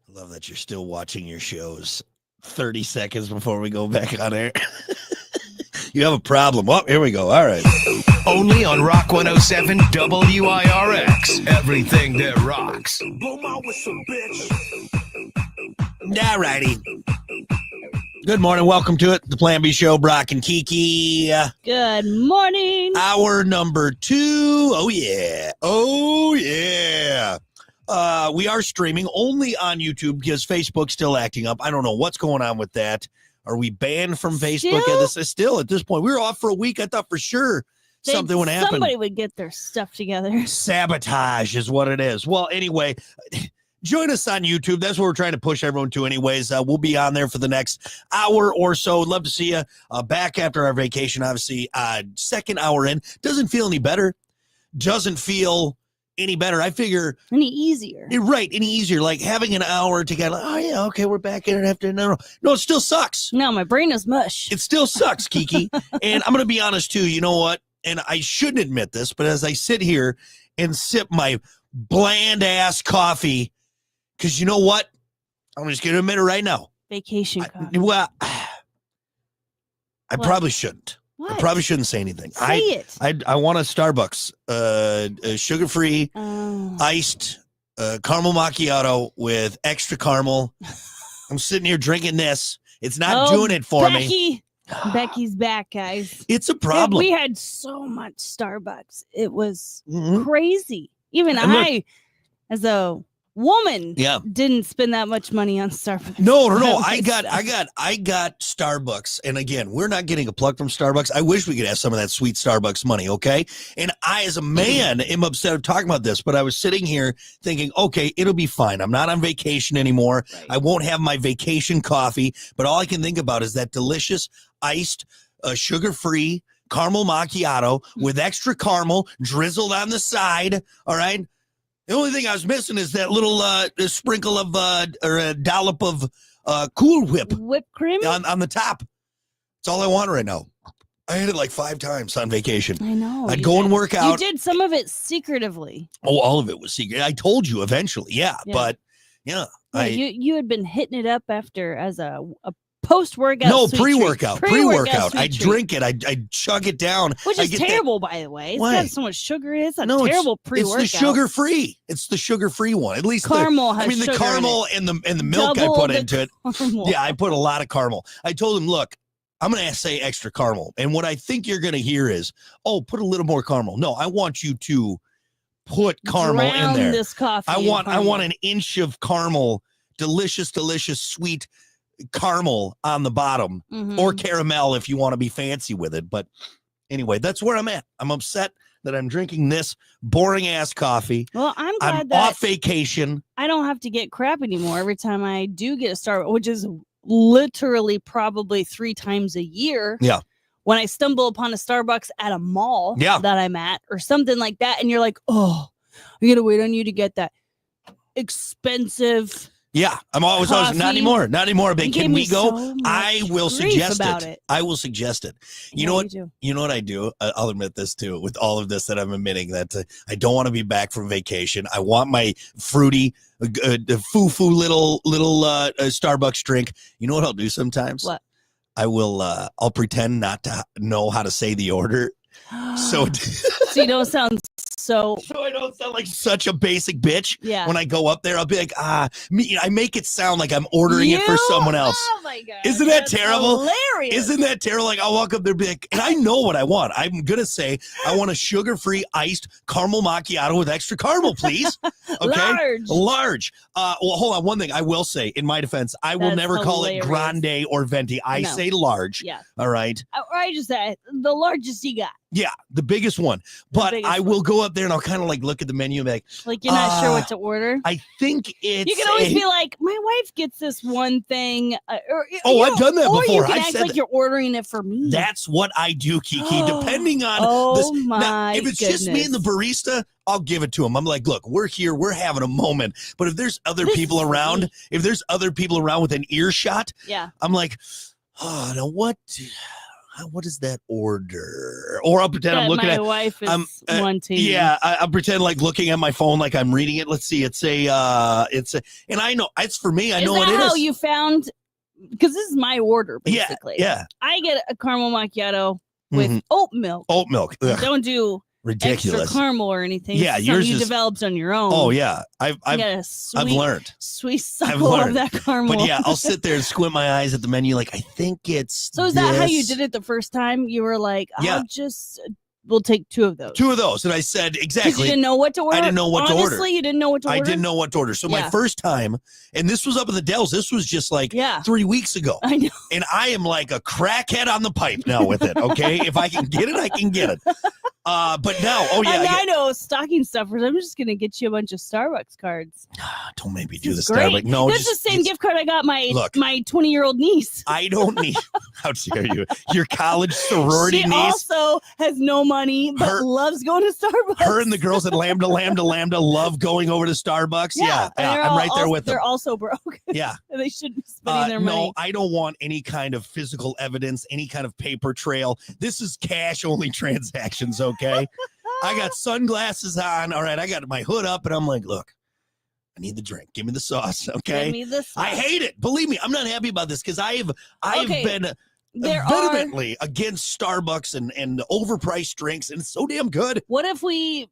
I love that you're still watching your shows 30 seconds before we go back on air. You have a problem. Oh, here we go. All right. Only on Rock 107 WIRX. Everything that rocks. All righty. Good morning. Welcome to it. The Plan B Show, Brock and Kiki. Good morning. Hour number 2. Oh, yeah. Oh, yeah. We are streaming only on YouTube because Facebook's still acting up. I don't know what's going on with that. Are we banned from Facebook still at this point? We were off for a week. I thought for sure something would happen. Somebody would get their stuff together. Sabotage is what it is. Well, anyway, join us on YouTube. That's what we're trying to push everyone to anyways. We'll be on there for the next hour or so. Love to see you back after our vacation. Obviously, second hour in. Doesn't feel any better. Doesn't feel any better. I figure any easier. Right, any easier. Like having an hour to get, oh yeah, okay, we're back in it after. No, it still sucks. No, my brain is mush. It still sucks, Kiki. And I'm going to be honest too. You know what? And I shouldn't admit this, but as I sit here and sip my bland ass coffee, because you know what? I'm just going to admit it right now. Vacation coffee. I probably shouldn't. What? I probably shouldn't say anything. Say it. I want a Starbucks, sugar-free, iced caramel macchiato with extra caramel. I'm sitting here drinking this. It's not doing it for me. Becky's back, guys. It's a problem. We had so much Starbucks. It was crazy. Even I, as a woman, didn't spend that much money on Starbucks. No. I got Starbucks. And again, we're not getting a plug from Starbucks. I wish we could have some of that sweet Starbucks money, okay? And I, as a man, am upset of talking about this, but I was sitting here thinking, okay, it'll be fine. I'm not on vacation anymore. Right. I won't have my vacation coffee, but all I can think about is that delicious iced, sugar-free caramel macchiato with extra caramel drizzled on the side, all right? The only thing I was missing is that little sprinkle of or a dollop of Cool Whip. Whipped cream? On the top. That's all I want right now. I had it like 5 times on vacation. I know. I'd go and work out. You did some of it secretively. Oh, all of it was secret. I told you eventually. Yeah. But, you had been hitting it up after as a post-workout. No, pre-workout. I treat. Drink it. I chug it down. Which is terrible, by the way. It's got so much sugar in it. It's a terrible pre-workout. It's the sugar-free. It's the sugar-free one. At least caramel has sugar the caramel and the milk I put into it. Yeah, I put a lot of caramel. I told him, look, I'm going to say extra caramel. And what I think you're going to hear is, put a little more caramel. No, I want you to put caramel in there. This coffee I want an inch of caramel, delicious, sweet caramel on the bottom, or caramel if you want to be fancy with it. But anyway, that's where I'm at. I'm upset that I'm drinking this boring ass coffee. Well, I'm glad that off vacation. I don't have to get crap anymore every time I do get a Starbucks, which is literally probably 3 times a year. Yeah. When I stumble upon a Starbucks at a mall that I'm at or something like that, and you're like, oh, I'm gonna wait on you to get that expensive. Yeah, I'm always not anymore. But can we go? I will suggest it. I will suggest it. You know what? You know what I do? I'll admit this too. With all of this that I'm admitting, that I don't want to be back from vacation. I want my fruity, foo-foo little Starbucks drink. You know what I'll do sometimes? What? I will. I'll pretend not to know how to say the order. So you don't sound so I don't sound like such a basic bitch. Yeah. When I go up there, I'll be like, I make it sound like I'm ordering it for someone else. Oh my God. Isn't that terrible? Hilarious. Isn't that terrible? Like, I'll walk up there and be like, and I know what I want. I'm going to say, I want a sugar-free iced caramel macchiato with extra caramel, please. Okay. Large. Well, hold on. One thing I will say in my defense, I will never call it grande or venti. I say large. Yeah. All right. I just said the largest you got. Yeah, the biggest one. But I will go up there and I'll kind of like look at the menu and be like you're not sure what to order. I think it's. You can always be like, my wife gets this one thing. I've done that before. You can act like you're ordering it for me. That's what I do, Kiki. Depending on this. Now, if it's just me and the barista, I'll give it to him. I'm like, look, we're here, we're having a moment. But if there's other people around, with an earshot, I'm like, now what? what is that order? Or I'll pretend I'm looking my at. wife is wanting. Yeah, I'll pretend like looking at my phone, like I'm reading it. Let's see. It's a, and I know it's for me. I know what it is. Is that how you found? Because this is my order, basically. Yeah. I get a caramel macchiato with oat milk. Oat milk. Ugh. Don't do Ridiculous extra caramel or anything. Yeah, yours you developed on your own. Oh yeah, I've learned. Sweet suckle of that caramel. But yeah, I'll sit there and squint my eyes at the menu, like I think it's. So is that how you did it the first time? You were like, we'll take 2 of those. 2 of those, and I said exactly. You didn't know what to order. I didn't know what to order. Honestly, you didn't know what to order. I didn't know what to order. So my first time, and this was up in the Dells. This was just like 3 weeks ago. I know. And I am like a crackhead on the pipe now with it. Okay, if I can get it, I can get it. But now, I know stocking stuffers. I'm just gonna get you a bunch of Starbucks cards. Don't make me do the great. Starbucks. No, that's the same gift card I got my 20-year-old niece. I don't need. How dare you? Your college sorority she niece also has no money, but loves going to Starbucks. Her and the girls at Lambda love going over to Starbucks. Yeah, I'm right there with them. They're also broke. Yeah, they shouldn't be spending their money. No, I don't want any kind of physical evidence, any kind of paper trail. This is cash only transactions. Okay, I got sunglasses on. All right, I got my hood up, and I'm like, look, I need the drink. Give me the sauce. Okay, give me the sauce. I hate it. Believe me, I'm not happy about this because I have been vehemently against Starbucks and overpriced drinks, and it's so damn good. What if we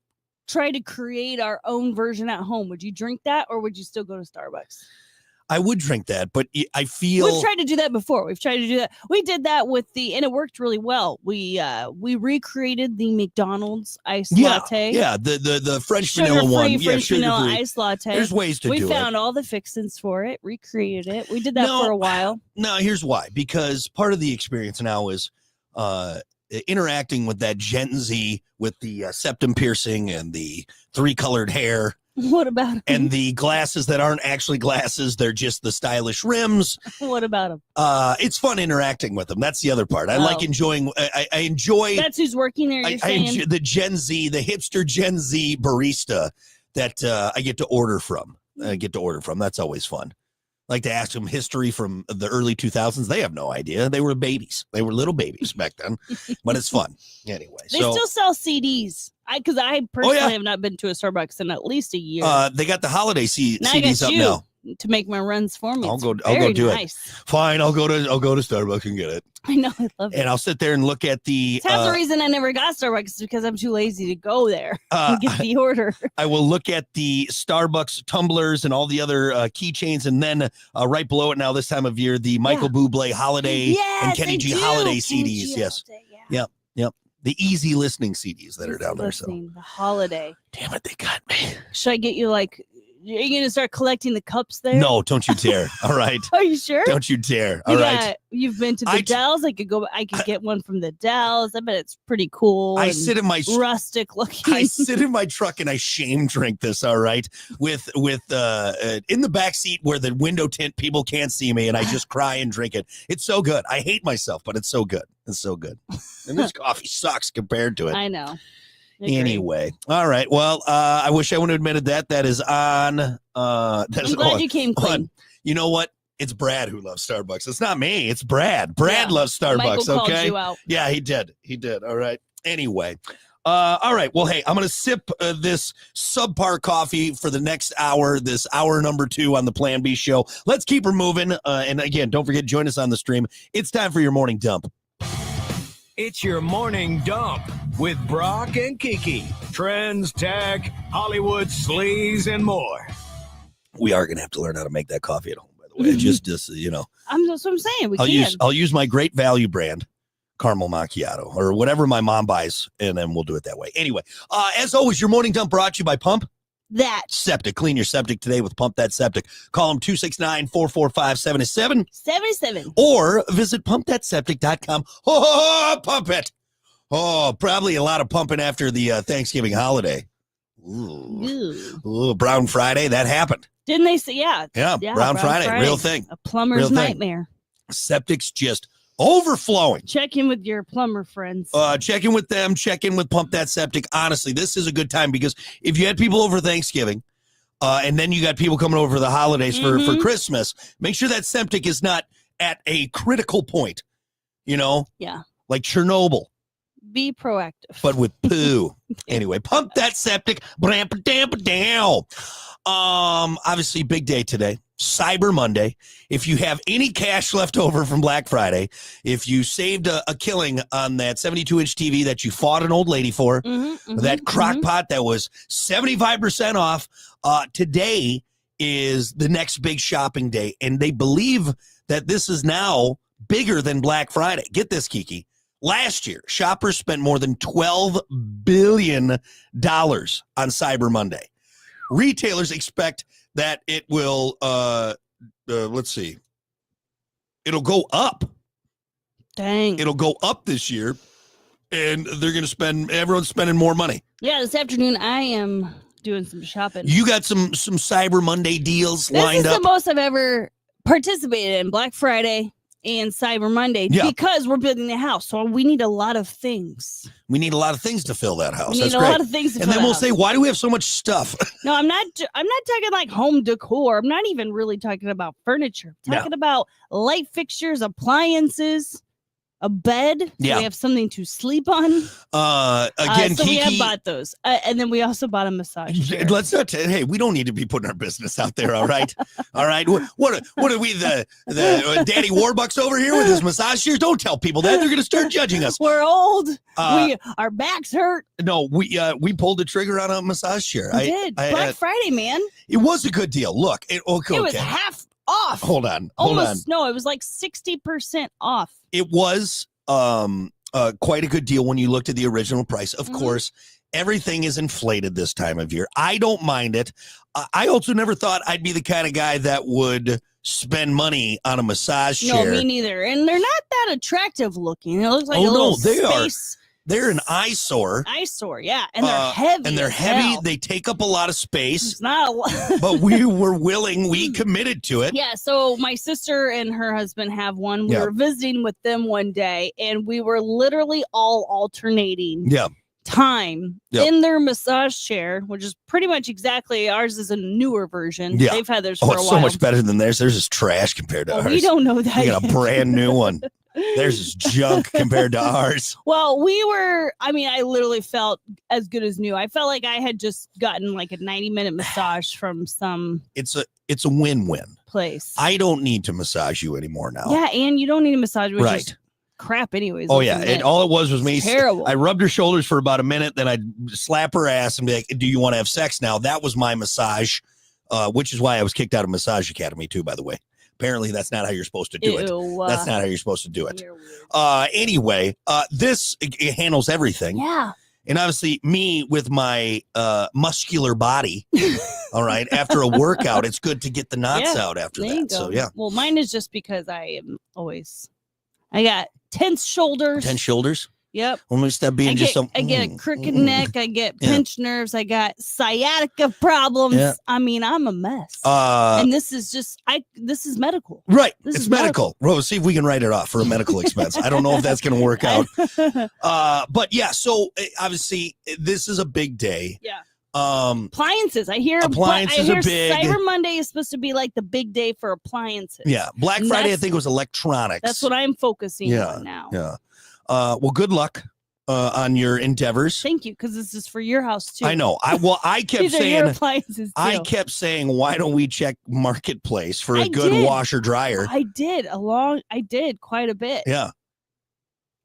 try to create our own version at home? Would you drink that, or would you still go to Starbucks? I would drink that, but I feel we've tried to do that before. We've tried to do that. We did that with and it worked really well. We recreated the McDonald's iced latte. Yeah, the French vanilla one. French vanilla iced latte. There's ways to do it. We found all the fixins for it, recreated it. We did that for a while. No, here's why. Because part of the experience now is interacting with that Gen Z with the septum piercing and the 3-colored hair. What about them? And the glasses that aren't actually glasses, they're just the stylish rims. What about them? It's fun interacting with them. That's the other part. I like enjoying. I enjoy. That's who's working there. I enjoy the Gen Z, the hipster Gen Z barista that I get to order from. That's always fun. Like to ask them history from the early 2000s. They have no idea. They were babies. They were little babies back then, but it's fun anyway. They still sell CDs. Because I personally have not been to a Starbucks in at least a year. They got the holiday CDs up now to make my runs for me. I'll go do it. Fine, I'll go to Starbucks and get it. I know, I love it. And I'll sit there and look at the. That's the reason I never got Starbucks is because I'm too lazy to go there and get the order. I will look at the Starbucks tumblers and all the other keychains, and then right below it now this time of year, the Michael Bublé holiday and Kenny G holiday CDs. Yes. Yep. The easy listening CDs that are down there. So the holiday. Damn it, they got me. Should I get you are you going to start collecting the cups there? No, don't you dare. All right. Are you sure? Don't you dare. All right. You've been to the Dells. I could get one from the Dells. I bet it's pretty cool. I sit in my rustic looking. I sit in my truck and I shame drink this. All right. With in the back seat where the window tint people can't see me, and I just cry and drink it. It's so good. I hate myself, but it's so good. It's so good. And this coffee sucks compared to it. I know. Anyway, all right. Well, I wish I would have admitted that. That is on. I'm glad you came clean. You know what? It's Brad who loves Starbucks. It's not me. It's Brad. Brad loves Starbucks. Michael called you out. Yeah, he did. All right. Anyway. All right. Well, hey, I'm going to sip this subpar coffee for the next hour, this hour number 2 on the Plan B show. Let's keep her moving. And again, don't forget, join us on the stream. It's time for your morning dump. It's your morning dump with Brock and Kiki. Trends, tech, Hollywood, sleaze, and more. We are going to have to learn how to make that coffee at home, by the way. Just that's what I'm saying. I'll use my Great Value brand caramel macchiato or whatever my mom buys, and then we'll do it that way. Anyway, as always, your morning dump brought to you by Pump That Septic. Clean your septic today with Pump That Septic. Call them 269-445-7777 or visit pumpthatseptic.com. Oh, pump it. Oh, probably a lot of pumping after the Thanksgiving holiday. Ooh, Brown Friday, that happened. Didn't they say, yeah, Brown Friday, real thing. A plumber's nightmare. Septic's just overflowing. Check in with your plumber friends. Check in with them. Check in with Pump That Septic. Honestly, this is a good time because if you had people over Thanksgiving, and then you got people coming over for the holidays for Christmas, make sure that septic is not at a critical point. You know? Yeah. like Chernobyl. Be proactive. But with poo. Anyway, pump that septic. Down. Obviously, big day today. Cyber Monday. If you have any cash left over from Black Friday, if you saved a killing on that 72-inch TV that you fought an old lady for, that crock pot that was 75% off, today is the next big shopping day. And they believe that this is now bigger than Black Friday. Get this, Kiki. Last year, shoppers spent more than $12 billion on Cyber Monday. Retailers expect that it will, let's see, it'll go up. Dang. It'll go up this year, and they're going to everyone's spending more money. Yeah, this afternoon I am doing some shopping. You got some Cyber Monday deals lined up? This is the most I've ever participated in, Black Friday and Cyber Monday, because we're building the house. So we need a lot of things. We need a lot of things to fill that house. We need a lot of things to fill and then we'll house. say, why do we have so much stuff? No, I'm not talking like home decor. I'm not even really talking about furniture. I'm talking about light fixtures, appliances, a bed. So we have something to sleep on. Again, so Kiki, we have bought those. And then we also bought a massage chair. Let's not. Hey, we don't need to be putting our business out there. All right, all right. What are we, the Daddy Warbucks over here with his massage chairs? Don't tell people that. They're going to start judging us. We're old. Our backs hurt. No, we pulled the trigger on a massage chair. We did. Black Friday, man. It was a good deal. Look, it was half off. Hold on. No, it was like 60% off. It was quite a good deal when you looked at the original price. Of course, everything is inflated this time of year. I don't mind it. I also never thought I'd be the kind of guy that would spend money on a massage chair. No, me neither. And they're not that attractive looking. It looks like a little space. They're an eyesore. Yeah. And they're heavy. And they're heavy. They take up a lot of space. It's not a lot. But we were willing. We committed to it. Yeah. So my sister and her husband have one. We were visiting with them one day, and we were literally all alternating time in their massage chair, which is pretty much exactly ours is a newer version. Yeah. They've had theirs for a while. It's so much better than theirs. Theirs is trash compared to ours. We don't know that. We got a brand new one. Theirs is junk compared to ours. Well, I literally felt as good as new. I felt like I had just gotten like a 90-minute massage from some. It's a win-win place. I don't need to massage you anymore now. Yeah, and you don't need a massage, which is crap anyways. Oh yeah, and all it was me. Terrible. I rubbed her shoulders for about a minute, then I'd slap her ass and be like, "Do you want to have sex now?" That was my massage, which is why I was kicked out of Massage Academy too. By the way. Apparently, that's not how you're supposed to do it. That's not how you're supposed to do it. Anyway, this handles everything. Yeah. And obviously, me with my muscular body, all right, after a workout, it's good to get the knots out after that. So, yeah. Well, mine is just because I got tense shoulders. Tense shoulders? Yep. Let me stop being I get a crooked neck. I get pinched nerves. I got sciatica problems. Yeah. I mean, I'm a mess. And this is this is medical. Right. It's medical. Rose, see if we can write it off for a medical expense. I don't know if that's going to work out. But yeah, so obviously this is a big day. Yeah. Appliances. I hear appliances are big. Cyber Monday is supposed to be like the big day for appliances. Yeah. Black Friday, I think, was electronics. That's what I'm focusing on now. Yeah. Well, good luck on your endeavors. Thank you, because this is for your house too. I know. I kept saying your appliances too. I kept saying, why don't we check Marketplace for a good washer dryer? I did quite a bit. Yeah.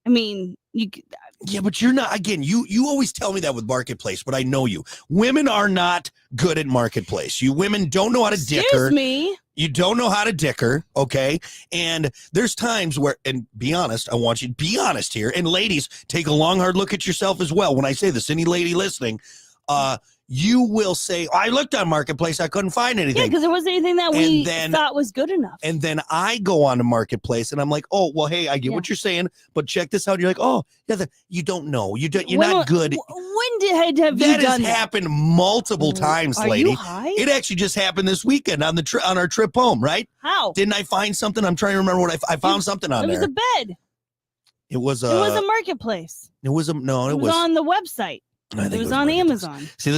I mean, yeah, but you're not. Again, you always tell me that with Marketplace, but I know you. Women are not good at Marketplace. You women don't know how to dicker. Excuse me. You don't know how to dicker, okay? And there's times where, and be honest, I want you to be honest here. And ladies, take a long, hard look at yourself as well. When I say this, any lady listening, you will say, I looked on Marketplace, I couldn't find anything. Yeah, because there wasn't anything that we thought was good enough. And then I go on to Marketplace and I'm like, oh, well, hey, I get what you're saying, but check this out. You're like, oh, yeah, you don't know. You're not good. When have you done that? Has happened multiple times, lady. You high? It actually just happened this weekend on our trip home, right? How? Didn't I find something? I'm trying to remember what I found something on there. It was a bed. It was a Marketplace. It was on the website. It was on Amazon. See,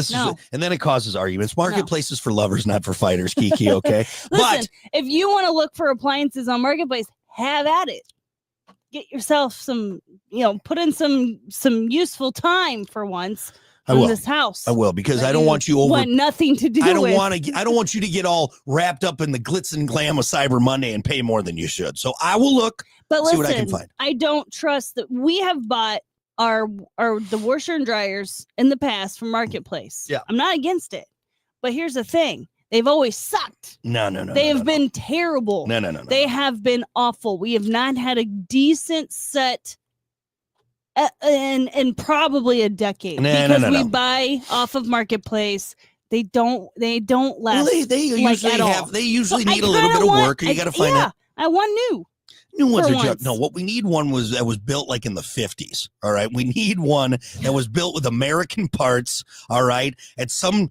and then it causes arguments. Marketplace is for lovers, not for fighters, Kiki, okay? Listen, if you want to look for appliances on Marketplace, have at it. get yourself some, put in some useful time for once I on will. this house. I will, because I don't want you want nothing to do I don't with. I don't want you to get all wrapped up in the glitz and glam of Cyber Monday and pay more than you should. So I will look, but see listen, what I can find. I don't trust that. We have bought the washer and dryers in the past from Marketplace. Yeah. I'm not against it. But here's the thing. They've always sucked. No. They have been terrible. No. They have been awful. We have not had a decent set in probably a decade, because we buy off of Marketplace. They don't last. Well, they usually all. They usually need a little bit of work, or you got to find out. I want new. New ones are just no. What we need one that was built like in the 50s. All right, we need one that was built with American parts. All right, at some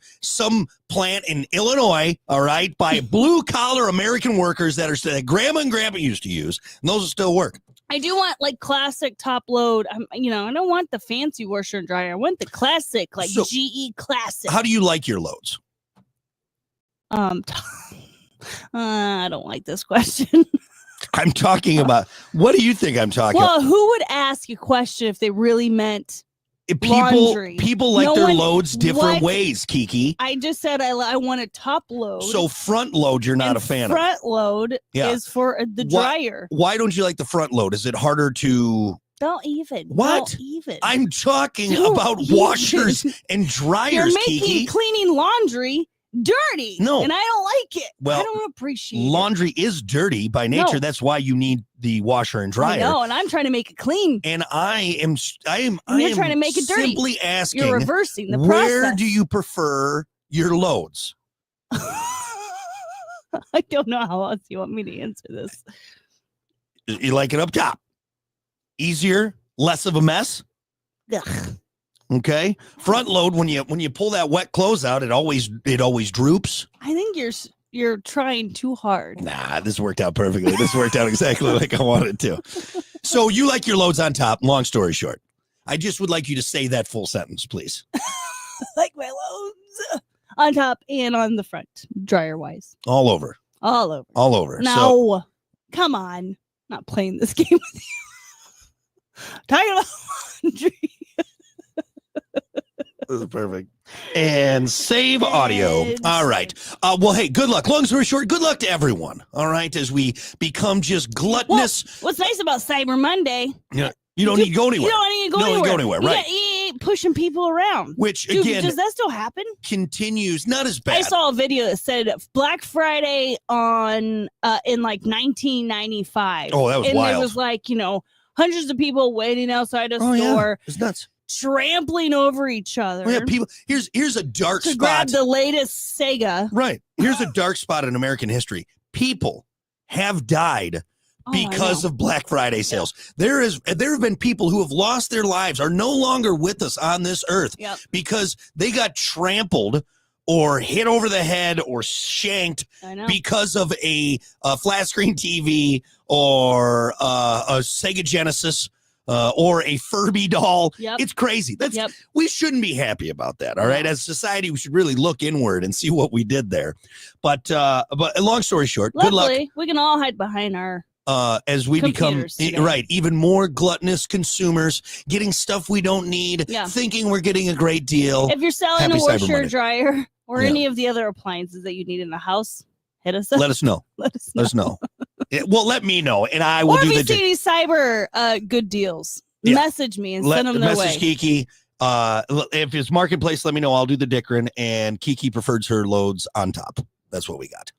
plant in Illinois. All right, by blue collar American workers that Grandma and Grandpa used to use, and those will still work. I do want like classic top load. I don't want the fancy washer and dryer. I want the classic, GE classic. How do you like your loads? I don't like this question. I'm talking about, what do you think I'm talking about? Well, who would ask a question if they really meant laundry? People like their loads different ways, Kiki. I just said I want a top load. So front load, you're not a fan of. Front load is for the dryer. Why don't you like the front load? Is it harder to... Don't even. What? Don't even. I'm talking about washers and dryers, You're making Kiki. Cleaning laundry dirty. No. And I don't like it. Well, I don't appreciate laundry is dirty by nature. No. That's why you need the washer and dryer. I know, and I'm trying to make it clean. And I am You're trying to make it dirty. Simply asking, you're reversing the where process. do you prefer your loads? I don't know how else you want me to answer this. You like it up top? Easier, less of a mess? Ugh. Okay. Front load, when you pull that wet clothes out, it always droops. I think you're trying too hard. Nah, this worked out perfectly. This worked out exactly like I wanted to. So you like your loads on top. Long story short, I just would like you to say that full sentence, please. Like my loads on top and on the front, dryer wise. All over. No, come on. I'm not playing this game with you. Talking about laundry. This is perfect. And save audio. All right. Well, hey, good luck. Long story short, good luck to everyone. All right. As we become just gluttonous. Well, what's nice about Cyber Monday? You don't need to go anywhere. You don't need to go anywhere. Right. You ain't pushing people around. Which, again, does that still happen? Continues. Not as bad. I saw a video that said Black Friday in like 1995. Oh, that was wild. And it was like, hundreds of people waiting outside a store. Yeah. It's nuts. Trampling over each other. Well, yeah, people. Here's a dark spot. Grab the latest Sega. Right. Here's a dark spot in American history. People have died because of Black Friday sales. There have been people who have lost their lives, are no longer with us on this earth because they got trampled or hit over the head or shanked because of a flat screen TV or a Sega Genesis. Or a Furby doll. It's crazy. We shouldn't be happy about that. All right. As a society, we should really look inward and see what we did there. But long story short, good luck. We can all hide behind our as we become even more gluttonous consumers, getting stuff we don't need, thinking we're getting a great deal. If you're selling a washer, dryer, or any of the other appliances that you need in the house, hit us up. Let us know. Let us know. Well, let me know, and I will do the. Or if you see any cyber good deals, message me and send them their way. Message Kiki. If it's Marketplace, let me know. I'll do the dickering, and Kiki prefers her loads on top. That's what we got.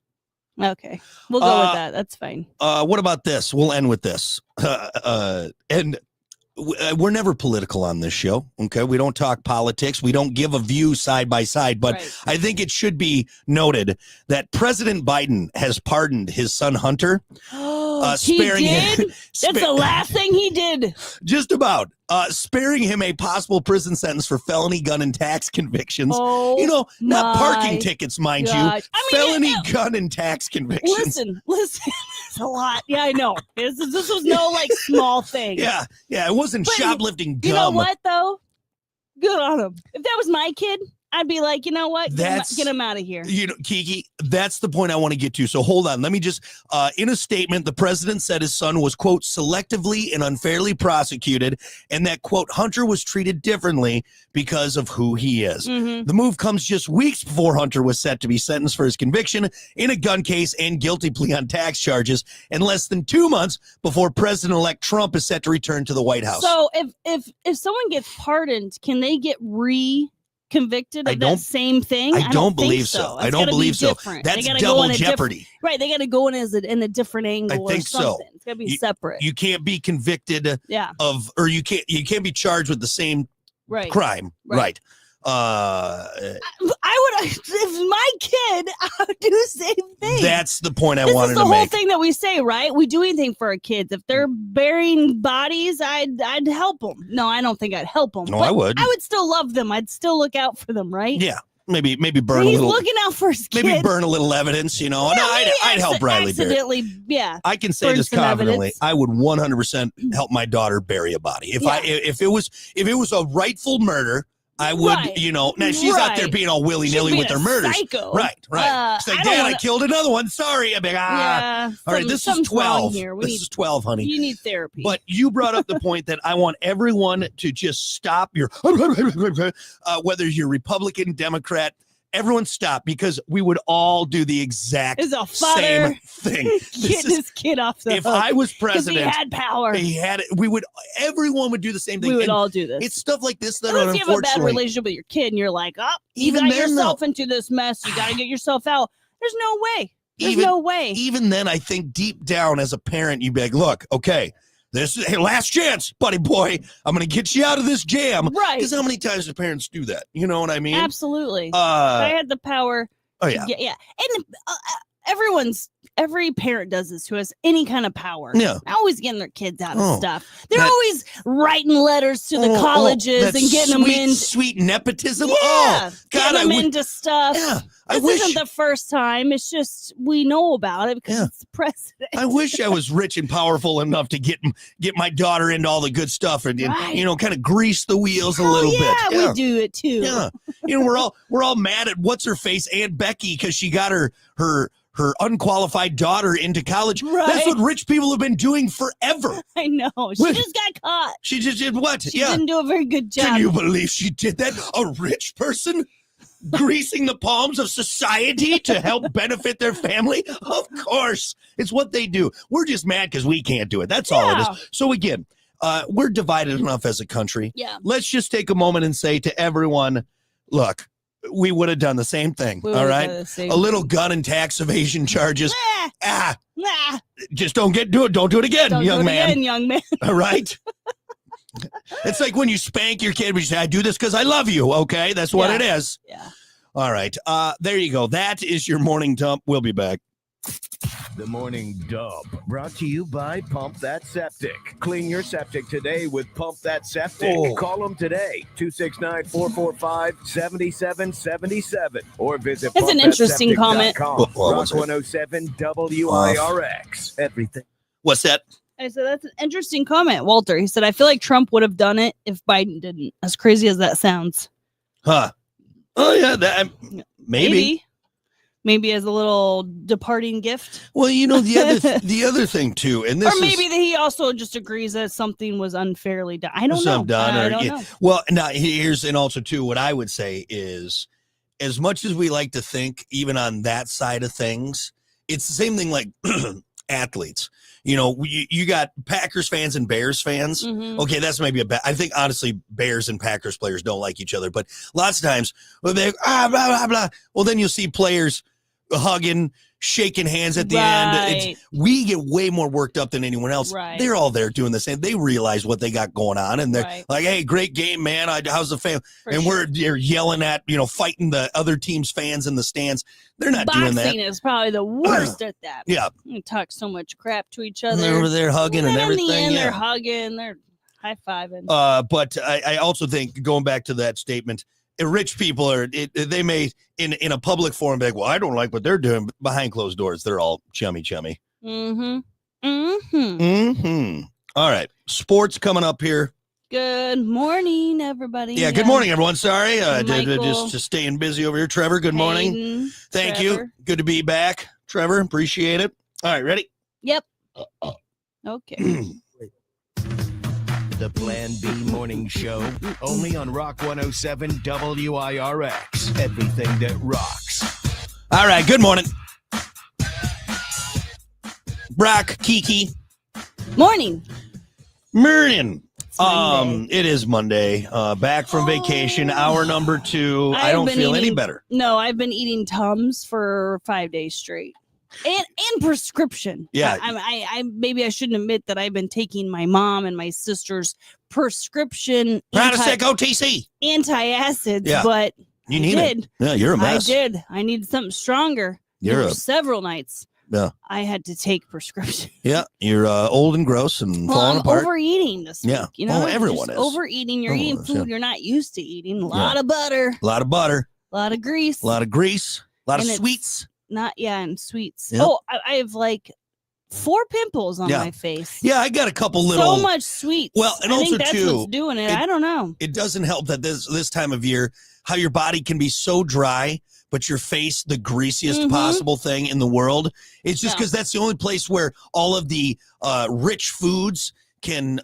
Okay, we'll go with that. That's fine. What about this? We'll end with this. And we're never political on this show. Okay, we don't talk politics. We don't give a view side by side. But I think it should be noted that President Biden has pardoned his son Hunter. Sparing him. That's the last thing he did. Just about. Sparing him a possible prison sentence for felony gun and tax convictions. Not parking tickets, mind you. Felony gun and tax convictions. Listen. It's a lot. Yeah, I know. This was no small thing. Yeah. It wasn't shoplifting gum. You know what though? Good on him. If that was my kid, I'd be like, you know what? Get him out of here. You know, Kiki, that's the point I want to get to. So hold on. Let me just, in a statement, the president said his son was, quote, selectively and unfairly prosecuted, and that, quote, Hunter was treated differently because of who he is. Mm-hmm. The move comes just weeks before Hunter was set to be sentenced for his conviction in a gun case and guilty plea on tax charges, and less than 2 months before President-elect Trump is set to return to the White House. So if someone gets pardoned, can they get convicted of that same thing? I don't believe so. I don't believe so. That's double jeopardy. Right. They got to go in in a different angle. I think so. It's got to be separate. You can't be convicted or you can't be charged with the same crime. Right. I would, if my kid, I would do the same thing. That's the point I wanted to make. This is the whole thing that we say, right? We do anything for our kids. If they're burying bodies, I'd help them. No, I don't think I'd help them. No, I would. I would still love them. I'd still look out for them, right? Yeah. Maybe burn He's a little. looking out for his kid. Maybe burn a little evidence, you know. Yeah, I'd help Riley accidentally, bury. I can say this confidently. I would 100% help my daughter bury a body. If it was a rightful murder, I would, you know. Now she's out there being all willy-nilly with her murders. Psycho. Right. She's like, Dad, I killed another one. Sorry. I'm like, all right, this is 12. This is 12, honey. You need therapy. But you brought up the point that I want everyone to just stop your, whether you're Republican, Democrat, everyone stop, because we would all do the exact same thing. Get this kid off the hook. If I was president, he had power. Everyone would do the same thing. We would all do this. It's stuff like this that unfortunately, if you have a bad relationship with your kid and you're like, you got yourself into this mess, you got to get yourself out. There's no way. There's no way. Even then, I think deep down as a parent, you'd be like, look, okay, this is last chance, buddy boy. I'm going to get you out of this jam. Right. Because how many times do parents do that? You know what I mean? Absolutely. If I had the power. Oh, yeah. Yeah. And every parent does this who has any kind of power. Yeah. They're always getting their kids out of stuff. They're always writing letters to the colleges and getting them in. Sweet nepotism. Yeah. Oh, God, getting them into stuff. Yeah. This isn't the first time. It's just we know about it because it's the president. I wish I was rich and powerful enough to get my daughter into all the good stuff and you know, kind of grease the wheels a little bit. Yeah, we do it too. Yeah. You know, we're all mad at what's her face, Aunt Becky, because she got her unqualified daughter into college. Right. That's what rich people have been doing forever. I know. She just got caught. She just did what? She didn't do a very good job. Can you believe she did that? A rich person greasing the palms of society to help benefit their family? Of course. It's what they do. We're just mad because we can't do it. That's all it is. So again, we're divided enough as a country. Yeah. Let's just take a moment and say to everyone, look, we would have done the same thing. All right. A little gun and tax evasion charges. Just don't do it. Don't do it again, young man. All right. It's like when you spank your kid, we say, I do this because I love you. Okay. That's what it is. Yeah. All right. There you go. That is your morning dump. We'll be back. The Morning Dump, brought to you by Pump That Septic. Clean your septic today with Pump That Septic. Call them today, 269-445-7777, or visit That's an interesting comment. Rock 107 WIRX. Everything. What's that? I said, that's an interesting comment, Walter. He said, I feel like Trump would have done it if Biden didn't. As crazy as that sounds. Huh. Oh, yeah. That maybe as a little departing gift. Well, you know, the other thing too, and this, or maybe that he also just agrees that something was unfairly done. I don't know. I don't know. Well, now here's, and also too, what I would say is, as much as we like to think, even on that side of things, it's the same thing like athletes. You know, you got Packers fans and Bears fans. Mm-hmm. Okay, that's maybe I think honestly, Bears and Packers players don't like each other, but lots of times, they're blah blah blah. Well, then you'll see players hugging, shaking hands at the end. We get way more worked up than anyone else. Right. They're all there doing the same. They realize what they got going on, and they're like, "Hey, great game, man! How's the family?" And we're yelling at, fighting the other team's fans in the stands. They're not doing that. Boxing is probably the worst at that. Yeah, we talk so much crap to each other. They're hugging and everything. In the end, they're hugging. They're high fiving. But I also think, going back to that statement, rich people they may in a public forum be like, well, I don't like what they're doing, but behind closed doors, they're all chummy. Mm-hmm. All right. Sports coming up here. Good morning, everybody. Yeah, good morning, everyone. Sorry, Michael, just staying busy over here. Trevor, good morning. Hayden, Thank Trevor. you. Good to be back, Trevor. Appreciate it. All right, ready? Yep. Okay. The Plan B Morning Show, only on Rock 107 WIRX. Everything that rocks. All right, good morning. Brock, Kiki. Morning. Morning. It's Monday. It is Monday. Back from vacation, hour number 2. I don't feel any better. No, I've been eating Tums for 5 days straight. And prescription. Yeah. I maybe I shouldn't admit that I've been taking my mom and my sister's prescription Pradosec OTC. antacids, Yeah. but You need it. Yeah, you're a mess. I did. I needed something stronger. There were several nights. Yeah. I had to take prescription. Yeah, you're old and gross and falling apart. Overeating this week. You know, everyone is overeating. You're eating food you're not used to eating. A lot of butter. A lot of butter. A lot of grease. A lot of grease. A lot of sweets. And sweets. Yep. Oh, I have like 4 pimples on my face. Yeah, I got a couple little. So much sweets. Well, and I also think that's too, what's doing it. I don't know. It doesn't help that this time of year, how your body can be so dry, but your face the greasiest possible thing in the world. It's just because that's the only place where all of the rich foods can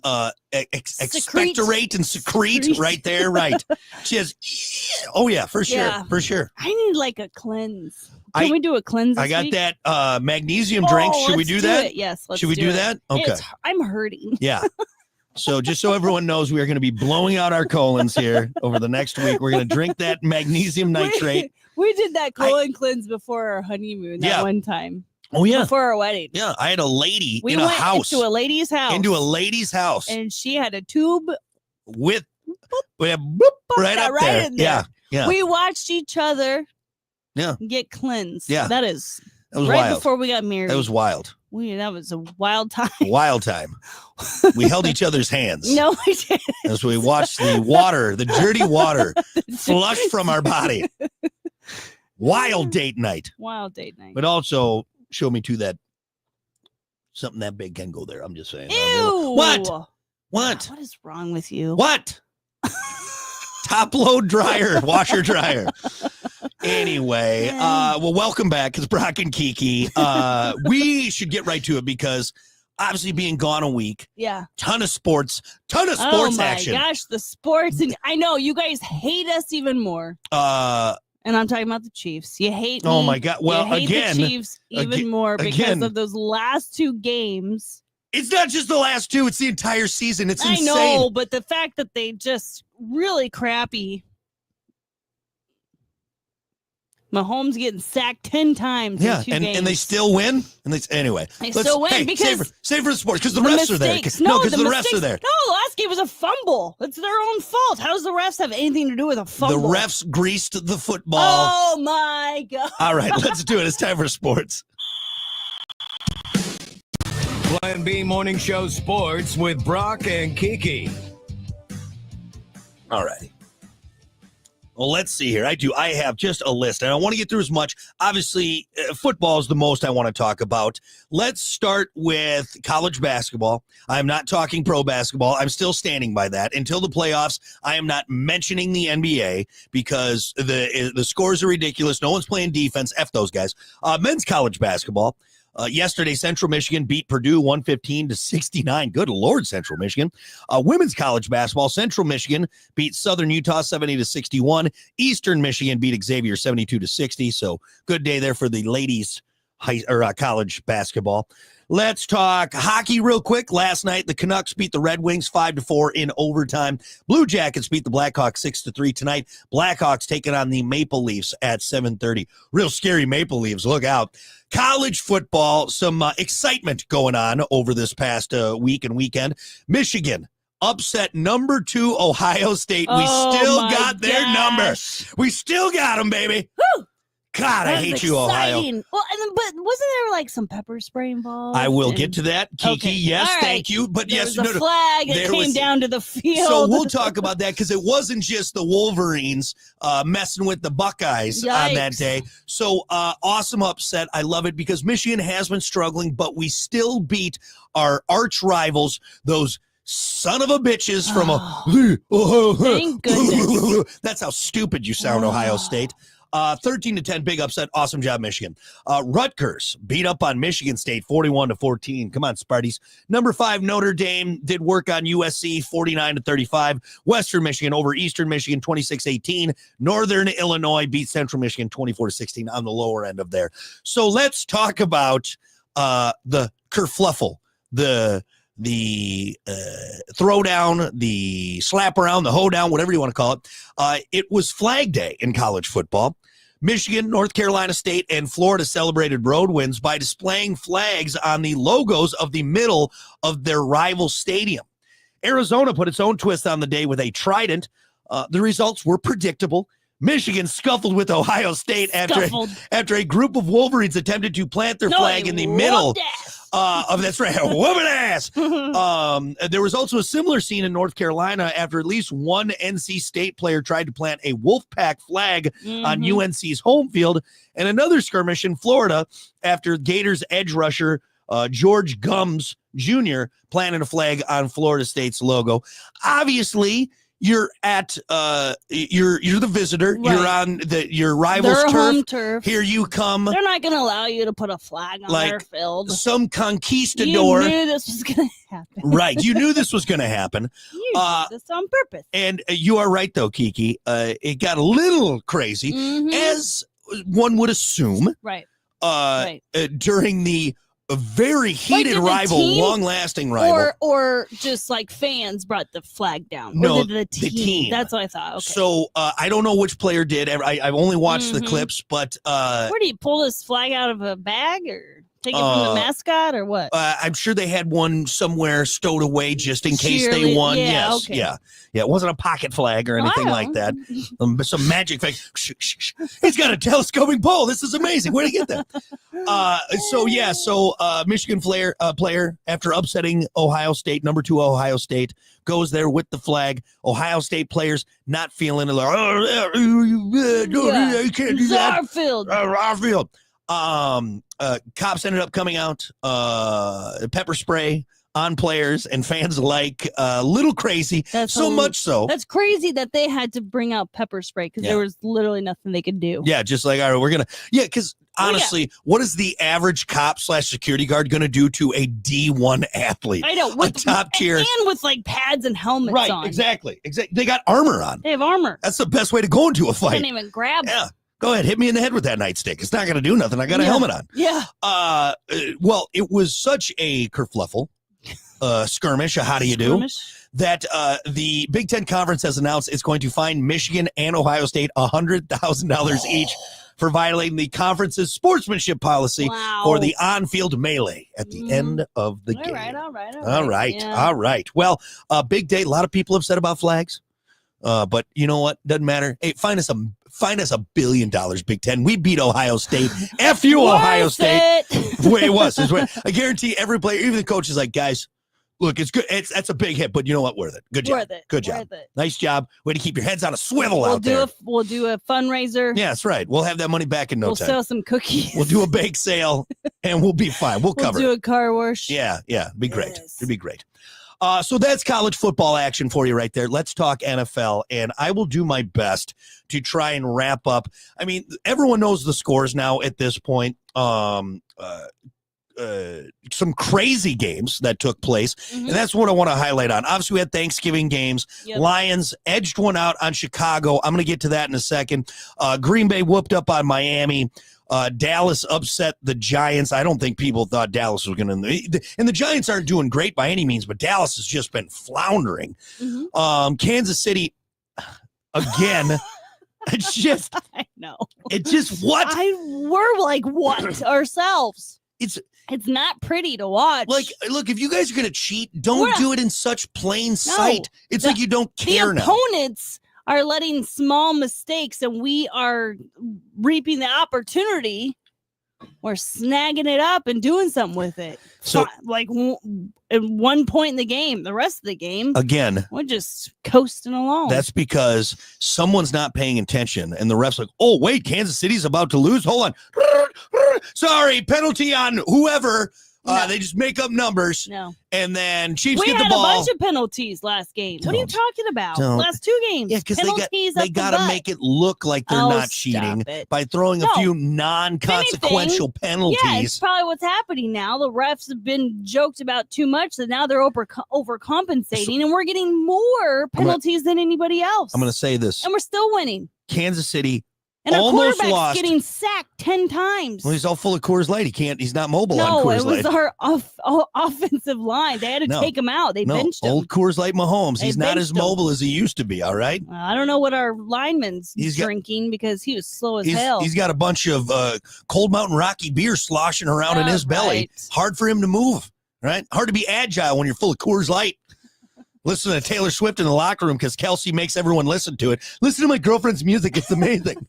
expectorate and secrete right there. Right. Just, oh yeah, for sure. Yeah. For sure. I need like a cleanse. Can we do a cleanse this I got week? that magnesium drink. Should we do that? Yes. Should we do that? Okay. I'm hurting. Yeah. So just so everyone knows, we are going to be blowing out our colons here over the next week. We're going to drink that magnesium nitrate. We did that colon cleanse before our honeymoon that one time. Oh, yeah. Before our wedding. Yeah. I had a lady in a house. Into a lady's house. Into a lady's house. And she had a tube. With right up there. In there. Yeah. Yeah. We watched each other get cleansed. Yeah. That was right wild. Before we got married. That was wild. That was a wild time. Wild time. We held each other's hands. No, we didn't. As we watched the water, the dirty water, flush from our body. Wild date night. Wild date night. But also show me too that something that big can go there. I'm just saying. Ew. What? What is wrong with you? What? Top load dryer, washer dryer. Anyway, well, welcome back. It's Brock and Kiki. We should get right to it because obviously being gone a week. Yeah. Ton of sports action. Oh my gosh, the sports. And I know you guys hate us even more. And I'm talking about the Chiefs. You hate me. Oh my God. Well, you hate again, the Chiefs even more because of those last 2 games. It's not just the last 2, it's the entire season. It's insane. I know, but the fact that they just really crappy. Mahomes getting sacked 10 times. Yeah, in 2 games. And they still win. And they still win because save for the sports because the refs are there. No, because the refs are there. No, the last game was a fumble. It's their own fault. How does the refs have anything to do with a fumble? The refs greased the football. Oh my God! All right, let's do it. It's time for sports. Plan B Morning Show Sports with Brock and Kiki. All right. Well, let's see here. I have just a list, and I want to get through as much. Obviously, football is the most I want to talk about. Let's start with college basketball. I'm not talking pro basketball. I'm still standing by that. Until the playoffs, I am not mentioning the NBA because the scores are ridiculous. No one's playing defense. F those guys. Men's college basketball. Yesterday, Central Michigan beat Purdue 115-69. Good Lord, Central Michigan. Women's college basketball, Central Michigan beat Southern Utah 70-61. Eastern Michigan beat Xavier 72-60. So good day there for the ladies college basketball. Let's talk hockey real quick. Last night, the Canucks beat the Red Wings 5-4 in overtime. Blue Jackets beat the Blackhawks 6-3 tonight. Blackhawks taking on the Maple Leafs at 7:30. Real scary Maple Leafs. Look out. College football, some excitement going on over this past week and weekend. Michigan upset number 2 Ohio State. We still got their number. We still got them, baby. Woo! God, I hate you, Ohio. Well, but wasn't there like some pepper spray involved? I will get to that, Kiki. Okay. Yes, right. Thank you. But there was a flag that came down to the field. So we'll talk about that because it wasn't just the Wolverines messing with the Buckeyes on that day. So awesome upset. I love it because Michigan has been struggling, but we still beat our arch rivals, those son of a bitches from Thank goodness. That's how stupid you sound, Ohio State. 13-10, big upset. Awesome job, Michigan. Rutgers beat up on Michigan State 41-14. Come on, Sparties. Number 5, Notre Dame did work on USC 49-35. Western Michigan over Eastern Michigan 26-18. Northern Illinois beat Central Michigan 24-16 on the lower end of there. So let's talk about the kerfluffle, the throwdown, the slap around, the hoedown, whatever you want to call it. It was Flag Day in college football. Michigan, North Carolina State, and Florida celebrated road wins by displaying flags on the logos of the middle of their rival stadium. Arizona put its own twist on the day with a trident. The results were predictable. Michigan scuffled with Ohio State after a group of Wolverines attempted to plant their flag in the middle of that's right, whooping ass. There was also a similar scene in North Carolina after at least one NC State player tried to plant a Wolfpack flag on UNC's home field, and another skirmish in Florida after Gators edge rusher George Gums Jr. planted a flag on Florida State's logo. Obviously, you're at you're the visitor. Right. You're on your rival's home turf. Here you come. They're not going to allow you to put a flag on their field. Some conquistador. You knew this was going to happen. Right. You knew this was going to happen. You did this on purpose. And you are right, though, Kiki. It got a little crazy, as one would assume. Right. During the a very heated rival, long-lasting rival, or just like fans brought the flag down. No, the team. That's what I thought. Okay. So I don't know which player did. I've only watched the clips, but where do you pull this flag out of a bag or take it from the mascot or what? I'm sure they had one somewhere stowed away just in case they won. Yeah, yes, okay. Yeah. It wasn't a pocket flag or anything like that. Some magic flag. He's got a telescoping pole. This is amazing. Where did he get that? So Michigan player after upsetting Ohio State, number 2 Ohio State, goes there with the flag. Ohio State players not feeling it. Like, you can't do that. Our field. Cops ended up coming out, pepper spray on players and fans alike. Little crazy. Much so. That's crazy that they had to bring out pepper spray because there was literally nothing they could do. Yeah, just like, all right, we're going to. Yeah, because honestly, what is the average cop / security guard going to do to a D1 athlete? I know. With top tier. And with like pads and helmets on. Right, exactly. They got armor on. They have armor. That's the best way to go into a fight. Can't even grab Yeah. Go ahead, hit me in the head with that nightstick. It's not going to do nothing. I got a helmet on. Yeah. Well, it was such a kerfluffle, skirmish, how do you do, that the Big Ten Conference has announced it's going to fine Michigan and Ohio State $100,000 each for violating the conference's sportsmanship policy for the on-field melee at the end of the game. All right. Well, big day. A lot of people upset about flags. But you know what? Doesn't matter. Hey, find us $1 billion, Big Ten. We beat Ohio State. F you, Ohio State. The way it was. I guarantee every player, even the coach, is like, guys, look, it's good. That's a big hit, but you know what? Worth it. Good job. Good job. Nice job. Way to keep your heads on a swivel out there. We'll do a fundraiser. Yeah, that's right. We'll have that money back in no time. We'll sell some cookies. We'll do a bake sale, and we'll be fine. We'll cover it. We'll do a car wash. Yeah. It'd be great. It'd be great. So that's college football action for you right there. Let's talk NFL, and I will do my best to try and wrap up. I mean, everyone knows the scores now at this point. Some crazy games that took place, and that's what I want to highlight on. Obviously, we had Thanksgiving games. Yep. Lions edged one out on Chicago. I'm going to get to that in a second. Green Bay whooped up on Miami. Dallas upset the Giants. I don't think people thought Dallas was going to. And the Giants aren't doing great by any means, but Dallas has just been floundering. Kansas City, again, it's just. I know. It's just what? We're like, what ourselves? It's not pretty to watch. Like, look, if you guys are going to cheat, don't do it in such plain sight. It's like you don't care now. The opponents are letting small mistakes, and we are reaping the opportunity. We're snagging it up and doing something with it. So, like, at one point in the game, the rest of the game, again, we're just coasting along. That's because someone's not paying attention, and the ref's like, oh, wait, Kansas City's about to lose. Hold on. Sorry, penalty on whoever. No. They just make up numbers. No. And then Chiefs we get the had ball. a bunch of penalties last game. What are you talking about? Last 2 games. Yeah, because they got to make it look like they're not cheating by throwing a few non-consequential penalties. Yeah, it's probably what's happening now. The refs have been joked about too much, so now they're overcompensating, and we're getting more penalties than anybody else. I'm going to say this. And we're still winning. Kansas City and our almost quarterback's lost. Getting sacked 10 times. Well, he's all full of Coors Light. He's not mobile on Coors Light. No, it was our offensive line. They had to take him out. They benched him. Old Coors Light Mahomes. He's not as mobile as he used to be, all right? I don't know what our lineman's drinking because he was slow as hell. He's got a bunch of Cold Mountain Rocky beer sloshing around in his belly. Hard for him to move, right? Hard to be agile when you're full of Coors Light. Listen to Taylor Swift in the locker room because Kelsey makes everyone listen to it. Listen to my girlfriend's music. It's amazing.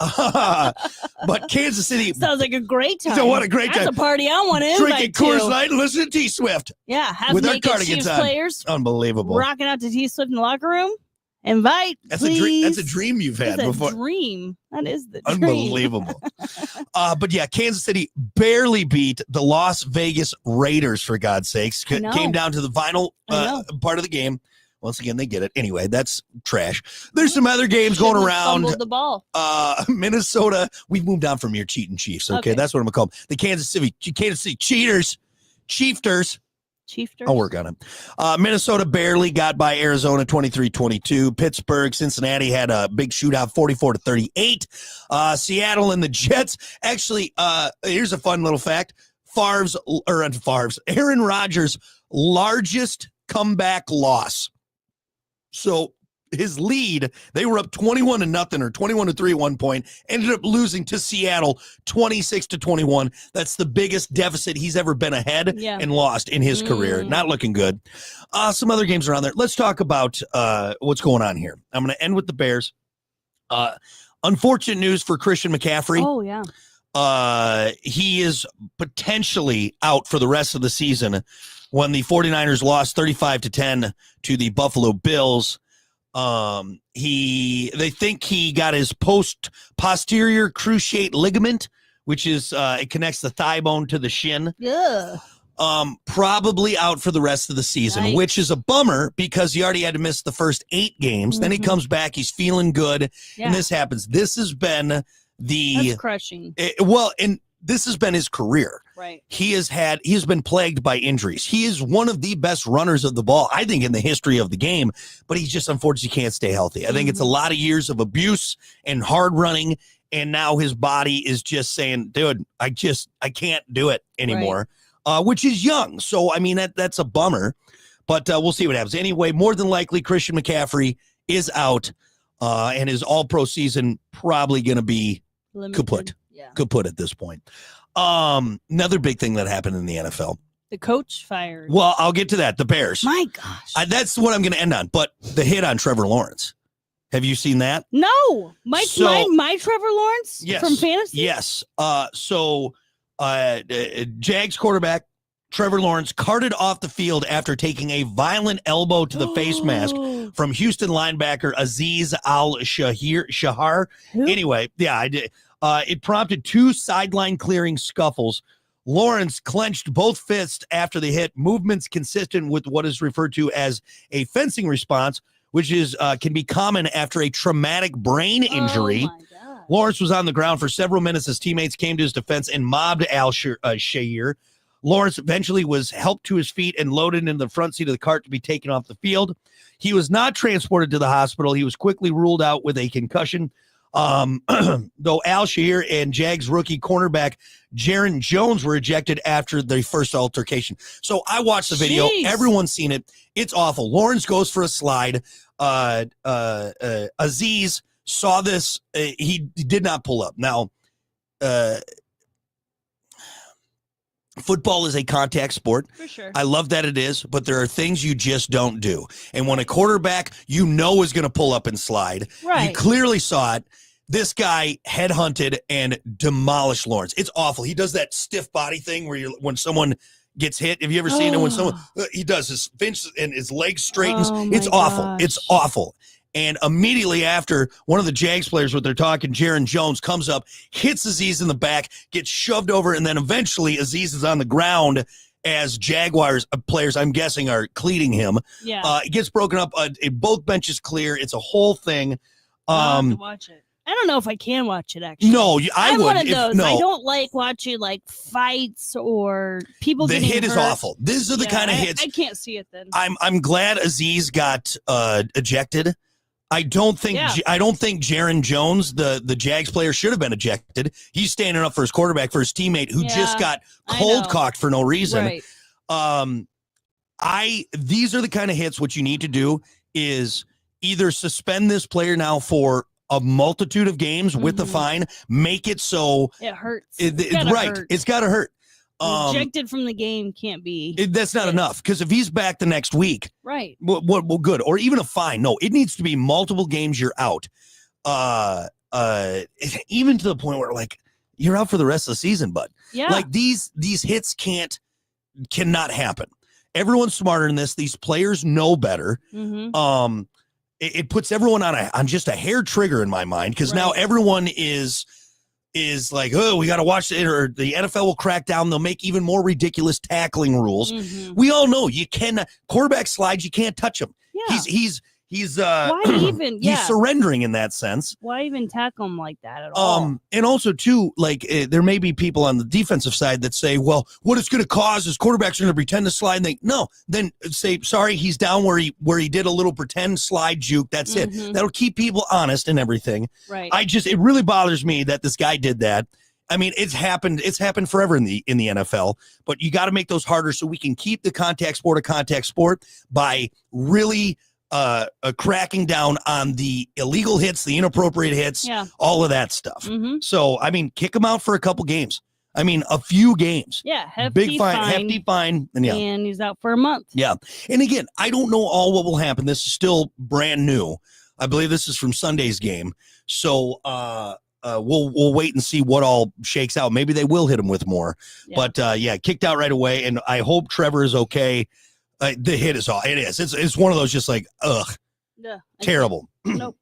But Kansas City. Sounds like a great time. So what a great time. That's a party I want to invite Drinking Coors Light and listening to T Swift. Yeah. Have with our naked cardigans Chiefs on. Players. Unbelievable. Rocking out to T Swift in the locker room. Invite, that's please. That's a dream you've had before. That's a dream. That is the dream. Unbelievable. But yeah, Kansas City barely beat the Las Vegas Raiders, for God's sakes. Came down to the final part of the game. Once again, they get it. Anyway, that's trash. There's some other games going around. Fumbled the ball. Minnesota. We've moved on from your cheating Chiefs. Okay, that's what I'm going to call them. The Kansas City cheaters. Chiefters. I'll work on it. Minnesota barely got by Arizona 23-22. Pittsburgh, Cincinnati had a big shootout 44-38. Seattle and the Jets. Actually, here's a fun little fact. Aaron Rodgers' largest comeback loss. So his lead, they were up 21-0 or 21-3 at one point, ended up losing to Seattle 26-21. That's the biggest deficit he's ever been ahead and lost in his career. Not looking good. Some other games around there. Let's talk about what's going on here. I'm going to end with the Bears. Unfortunate news for Christian McCaffrey. Oh, yeah. He is potentially out for the rest of the season when the 49ers lost 35-10 to the Buffalo Bills. They think he got his posterior cruciate ligament, which is it connects the thigh bone to the shin. Yeah. Probably out for the rest of the season, which is a bummer because he already had to miss the first 8 games. Then he comes back, he's feeling good, and this happens. This has been That's crushing. And this has been his career. Right. He's been plagued by injuries. He is one of the best runners of the ball, I think, in the history of the game, but he just unfortunately can't stay healthy. I think it's a lot of years of abuse and hard running, and now his body is just saying, dude, I can't do it anymore, which is young. So, I mean, that's a bummer, but we'll see what happens. Anyway, more than likely, Christian McCaffrey is out, and his all-pro season probably going to be kaput. Kaput at this point. Another big thing that happened in the NFL. The coach fired. Well, I'll get to that. The Bears. My gosh. That's what I'm going to end on. But the hit on Trevor Lawrence. Have you seen that? No. My Trevor Lawrence from fantasy? Yes. Jags quarterback Trevor Lawrence carted off the field after taking a violent elbow to the face mask from Houston linebacker Azeez Al-Shahar. Anyway, I did. It prompted 2 sideline clearing scuffles. Lawrence clenched both fists after the hit, movements consistent with what is referred to as a fencing response, which is can be common after a traumatic brain injury. Lawrence was on the ground for several minutes as teammates came to his defense and mobbed Al-Shahir. Lawrence eventually was helped to his feet and loaded into the front seat of the cart to be taken off the field. He was not transported to the hospital. He was quickly ruled out with a concussion. Though Al-Shahir and Jags rookie cornerback Jaron Jones were ejected after the first altercation. So I watched the video. Jeez. Everyone's seen it. It's awful. Lawrence goes for a slide. Azeez saw this. He did not pull up. Now, football is a contact sport. For sure. I love that it is, but there are things you just don't do. And when a quarterback is going to pull up and slide, you clearly saw it. This guy headhunted and demolished Lawrence. It's awful. He does that stiff body thing where when someone gets hit. Have you ever seen it when someone he does his pinch and his leg straightens? It's awful. Gosh. It's awful. And immediately after, one of the Jags players, what they're talking, Jaron Jones, comes up, hits Azeez in the back, gets shoved over, and then eventually Azeez is on the ground as Jaguars players, I'm guessing, are cleating him. Yeah. It gets broken up. Both benches clear. It's a whole thing. I'll have to watch it. I don't know if I can watch it, actually. No, I'm one of those. No. I don't like watching like fights or people the getting hit hurt. is awful. These are the kind of hits. I can't see it then. I'm glad Azeez got ejected. I don't think Jaron Jones, the Jags player, should have been ejected. He's standing up for his quarterback, for his teammate who just got cold cocked for no reason. Right. These are the kind of hits. What you need to do is either suspend this player now for a multitude of games with the fine, make it so it hurts. It's got to hurt. Ejected from the game can't be. That's not enough, because if he's back the next week, right? Well, good. Or even a fine. No, it needs to be multiple games. You're out. Even to the point where like you're out for the rest of the season, bud. Yeah. Like these hits cannot happen. Everyone's smarter than this. These players know better. Mm-hmm. It puts everyone on just a hair trigger in my mind, because now everyone is like, oh, we got to watch it, or the NFL will crack down. They'll make even more ridiculous tackling rules. Mm-hmm. We all know you can quarterback slides. You can't touch him. Yeah. He's why even? Yeah. He's surrendering in that sense. Why even tackle him like that at all? And also too, like there may be people on the defensive side that say, well, what it's going to cause is quarterbacks are going to pretend to slide. And then say, sorry, he's down where he did a little pretend slide juke. That's it. That'll keep people honest and everything. Right. It really bothers me that this guy did that. I mean, it's happened forever in the NFL, but you got to make those harder so we can keep the contact sport a contact sport by really cracking down on the illegal hits, the inappropriate hits, all of that stuff. So, I mean, kick him out for a couple games. I mean, a few games. Yeah, hefty fine. And he's out for a month. Yeah. And again, I don't know all what will happen. This is still brand new. I believe this is from Sunday's game. So, we'll wait and see what all shakes out. Maybe they will hit him with more. Yeah. But, kicked out right away. And I hope Trevor is okay. The hit is all it is. It's one of those just like, terrible. Nope.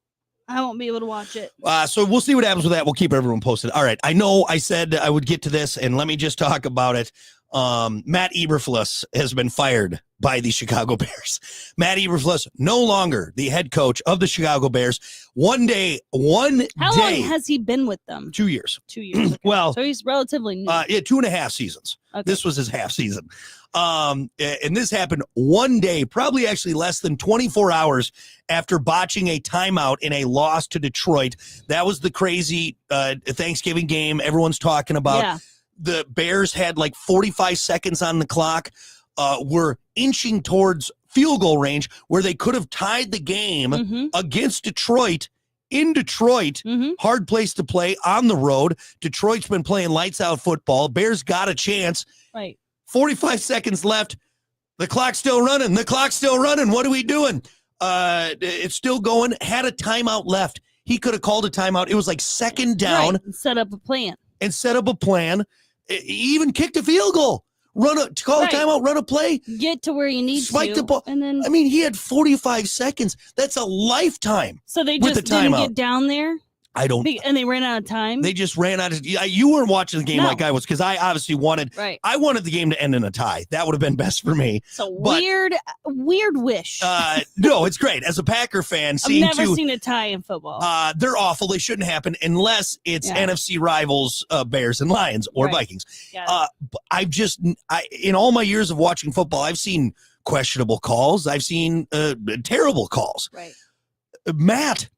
I won't be able to watch it. So we'll see what happens with that. We'll keep everyone posted. All right. I know I said I would get to this, and let me just talk about it. Matt Eberflus has been fired by the Chicago Bears. Matt Eberflus, no longer the head coach of the Chicago Bears. How long has he been with them? 2 years. 2 years. Okay. Well, so he's relatively new. 2.5 seasons. Okay. This was his half season. And this happened one day, probably actually less than 24 hours after botching a timeout in a loss to Detroit. That was the crazy Thanksgiving game everyone's talking about. Yeah. The Bears had like 45 seconds on the clock, were inching towards field goal range where they could have tied the game against Detroit. In Detroit, hard place to play on the road. Detroit's been playing lights out football. Bears got a chance. Right. 45 seconds left. The clock's still running. What are we doing? It's still going. Had a timeout left. He could have called a timeout. It was like second down. Right. Set up a plan. He even kicked a field goal. Call a timeout, run a play. Get to where you need Spike to. the ball. And then, I mean, he had 45 seconds. That's a lifetime. So they just didn't get down there? And they ran out of time? They just ran out of. You weren't watching the game like I was, because I obviously wanted. Right. I wanted the game to end in a tie. That would have been best for me. So weird wish. No, it's great as a Packer fan. I've never seen a tie in football. They're awful. They shouldn't happen unless it's NFC rivals, Bears and Lions or Vikings. In all my years of watching football, I've seen questionable calls. I've seen terrible calls. Right. Matt,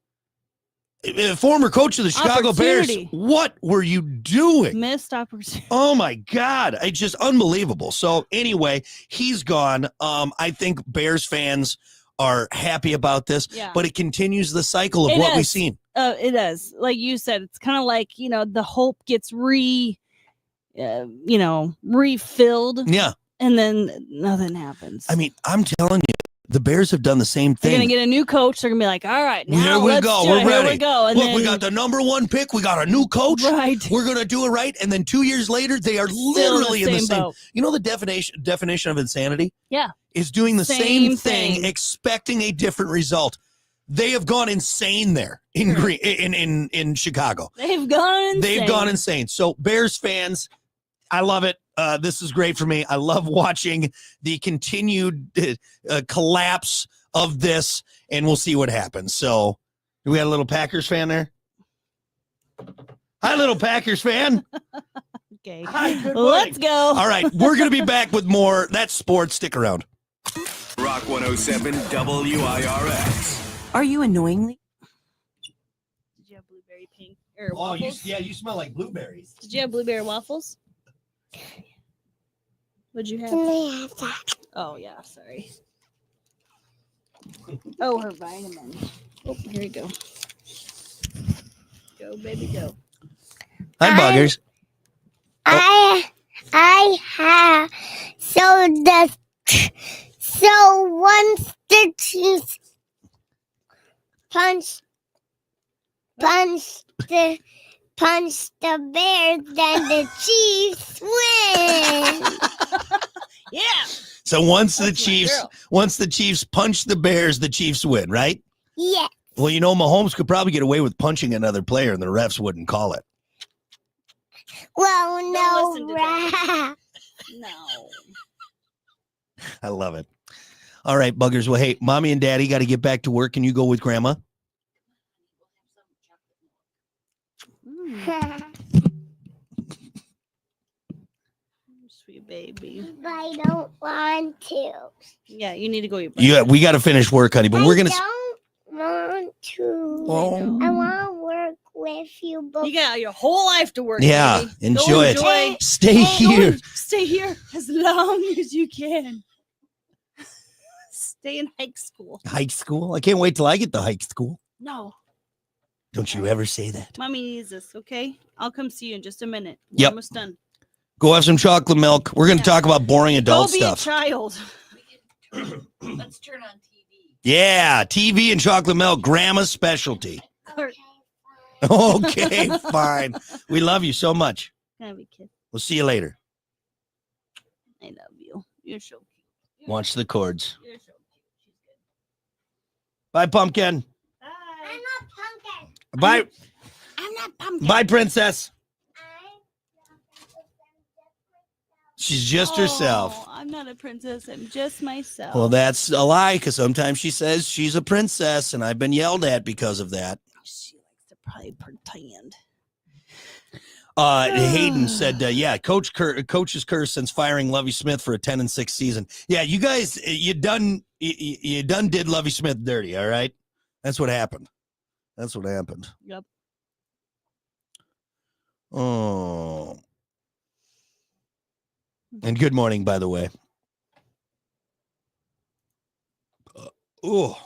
former coach of the Chicago Bears, what were you doing? Missed opportunity. Oh my God. It's just unbelievable. So anyway, he's gone. I think Bears fans are happy about this, but it continues the cycle of what we've seen. It does. Like you said, it's kind of like, the hope gets refilled. Yeah. And then nothing happens. I mean, I'm telling you, the Bears have done the same thing. They're going to get a new coach. They're going to be like, all right, now here we go. We're ready. Here we go. And look, we got the number 1 pick. We got a new coach. Right. We're going to do it right. And then 2 years later, they are literally in the same boat. You know the definition of insanity? Yeah. Is doing the same thing, expecting a different result. They have gone insane there in Chicago. They've gone insane. So Bears fans, I love it. This is great for me. I love watching the continued collapse of this, and we'll see what happens. So, do we have a little Packers fan there? Hi, little Packers fan. Okay. Hi, good Let's go. All right, we're going to be back with more. That's sports. Stick around. Rock 107 WIRX. Are you annoyingly? Did you have blueberry pink or waffles? you smell like blueberries. Did you have blueberry waffles? What'd you have? Oh, yeah, sorry. Oh, her vitamin. Oh, here you go. Go, baby, go. Hi, buggers. I have so once the Chiefs punch the Bears, then the Chiefs win. Yeah. So once the That's my Chiefs punch the Bears, the Chiefs win, right? Yeah. Well, Mahomes could probably get away with punching another player, and the refs wouldn't call it. Well, Don't listen to no, that. No. I love it. All right, buggers. Well, hey, mommy and daddy got to get back to work. Can you go with grandma? Sweet baby. I don't want to. Yeah, you need to go eat Yeah, breakfast. we got to finish work, honey. But we're gonna. I don't want to. Oh. I want to work with you, but You got your whole life to work. Yeah, baby. Go enjoy it. enjoy. Stay here. Stay here as long as you can. Stay in high school. High school. I can't wait till I get to high school. No, Don't you ever say that. mommy needs this. Okay, I'll come see you in just a minute. We're Yep. almost done. Go have some chocolate milk. We're gonna Yeah. talk about boring adult Go be stuff. a child. Let's turn on TV. Yeah, TV and chocolate milk, grandma's specialty. Okay, fine. We love you so much. Have a kid. We'll see you later. I love you. You're so cute. Watch the chords. You're so cute. She's good. Bye, pumpkin. Bye. I'm not pumpkin. Bye. I'm not pumpkin. Bye, princess. I'm She's just herself. Oh, I'm not a princess. I'm just myself. Well, that's a lie, because sometimes she says she's a princess, and I've been yelled at because of that. She likes to probably pretend. Hayden said, yeah, coach's curse since firing Lovie Smith for a 10-6 season. Yeah, you guys, you done did Lovie Smith dirty, all right? That's what happened. Yep. Oh. And good morning, by the way. Oh.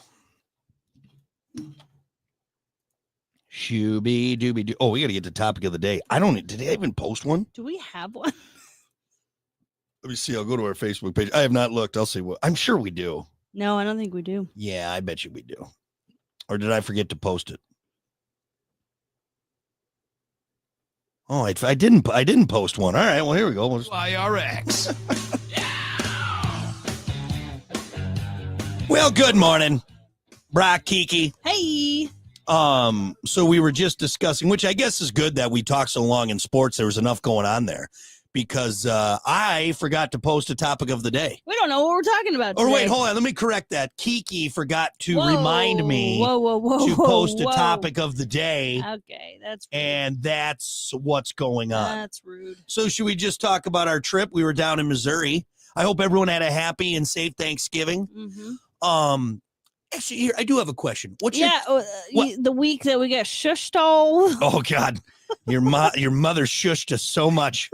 Shooby dooby doo. Oh, we got to get to topic of the day. Did I even post one? Do we have one? Let me see. I'll go to our Facebook page. I have not looked. I'll see what. I'm sure we do. No, I don't think we do. Yeah, I bet you we do. Or did I forget to post it? Oh, I didn't post one. All right. Well, here we go. IRX. Well, good morning, Brock, Kiki. Hey. So we were just discussing, which I guess is good that we talked so long in sports. There was enough going on there, because I forgot to post a topic of the day. We don't know what we're talking about Or today. wait, hold on. Let me correct that. Kiki forgot to remind me whoa, to post a whoa. topic of the day, Okay, that's rude. and that's what's going on. That's rude. So should we just talk about our trip? We were down in Missouri. I hope everyone had a happy and safe Thanksgiving. Mm-hmm. Actually, here I do have a question. What's The week that we got shushed all. Oh God, your mother shushed us so much.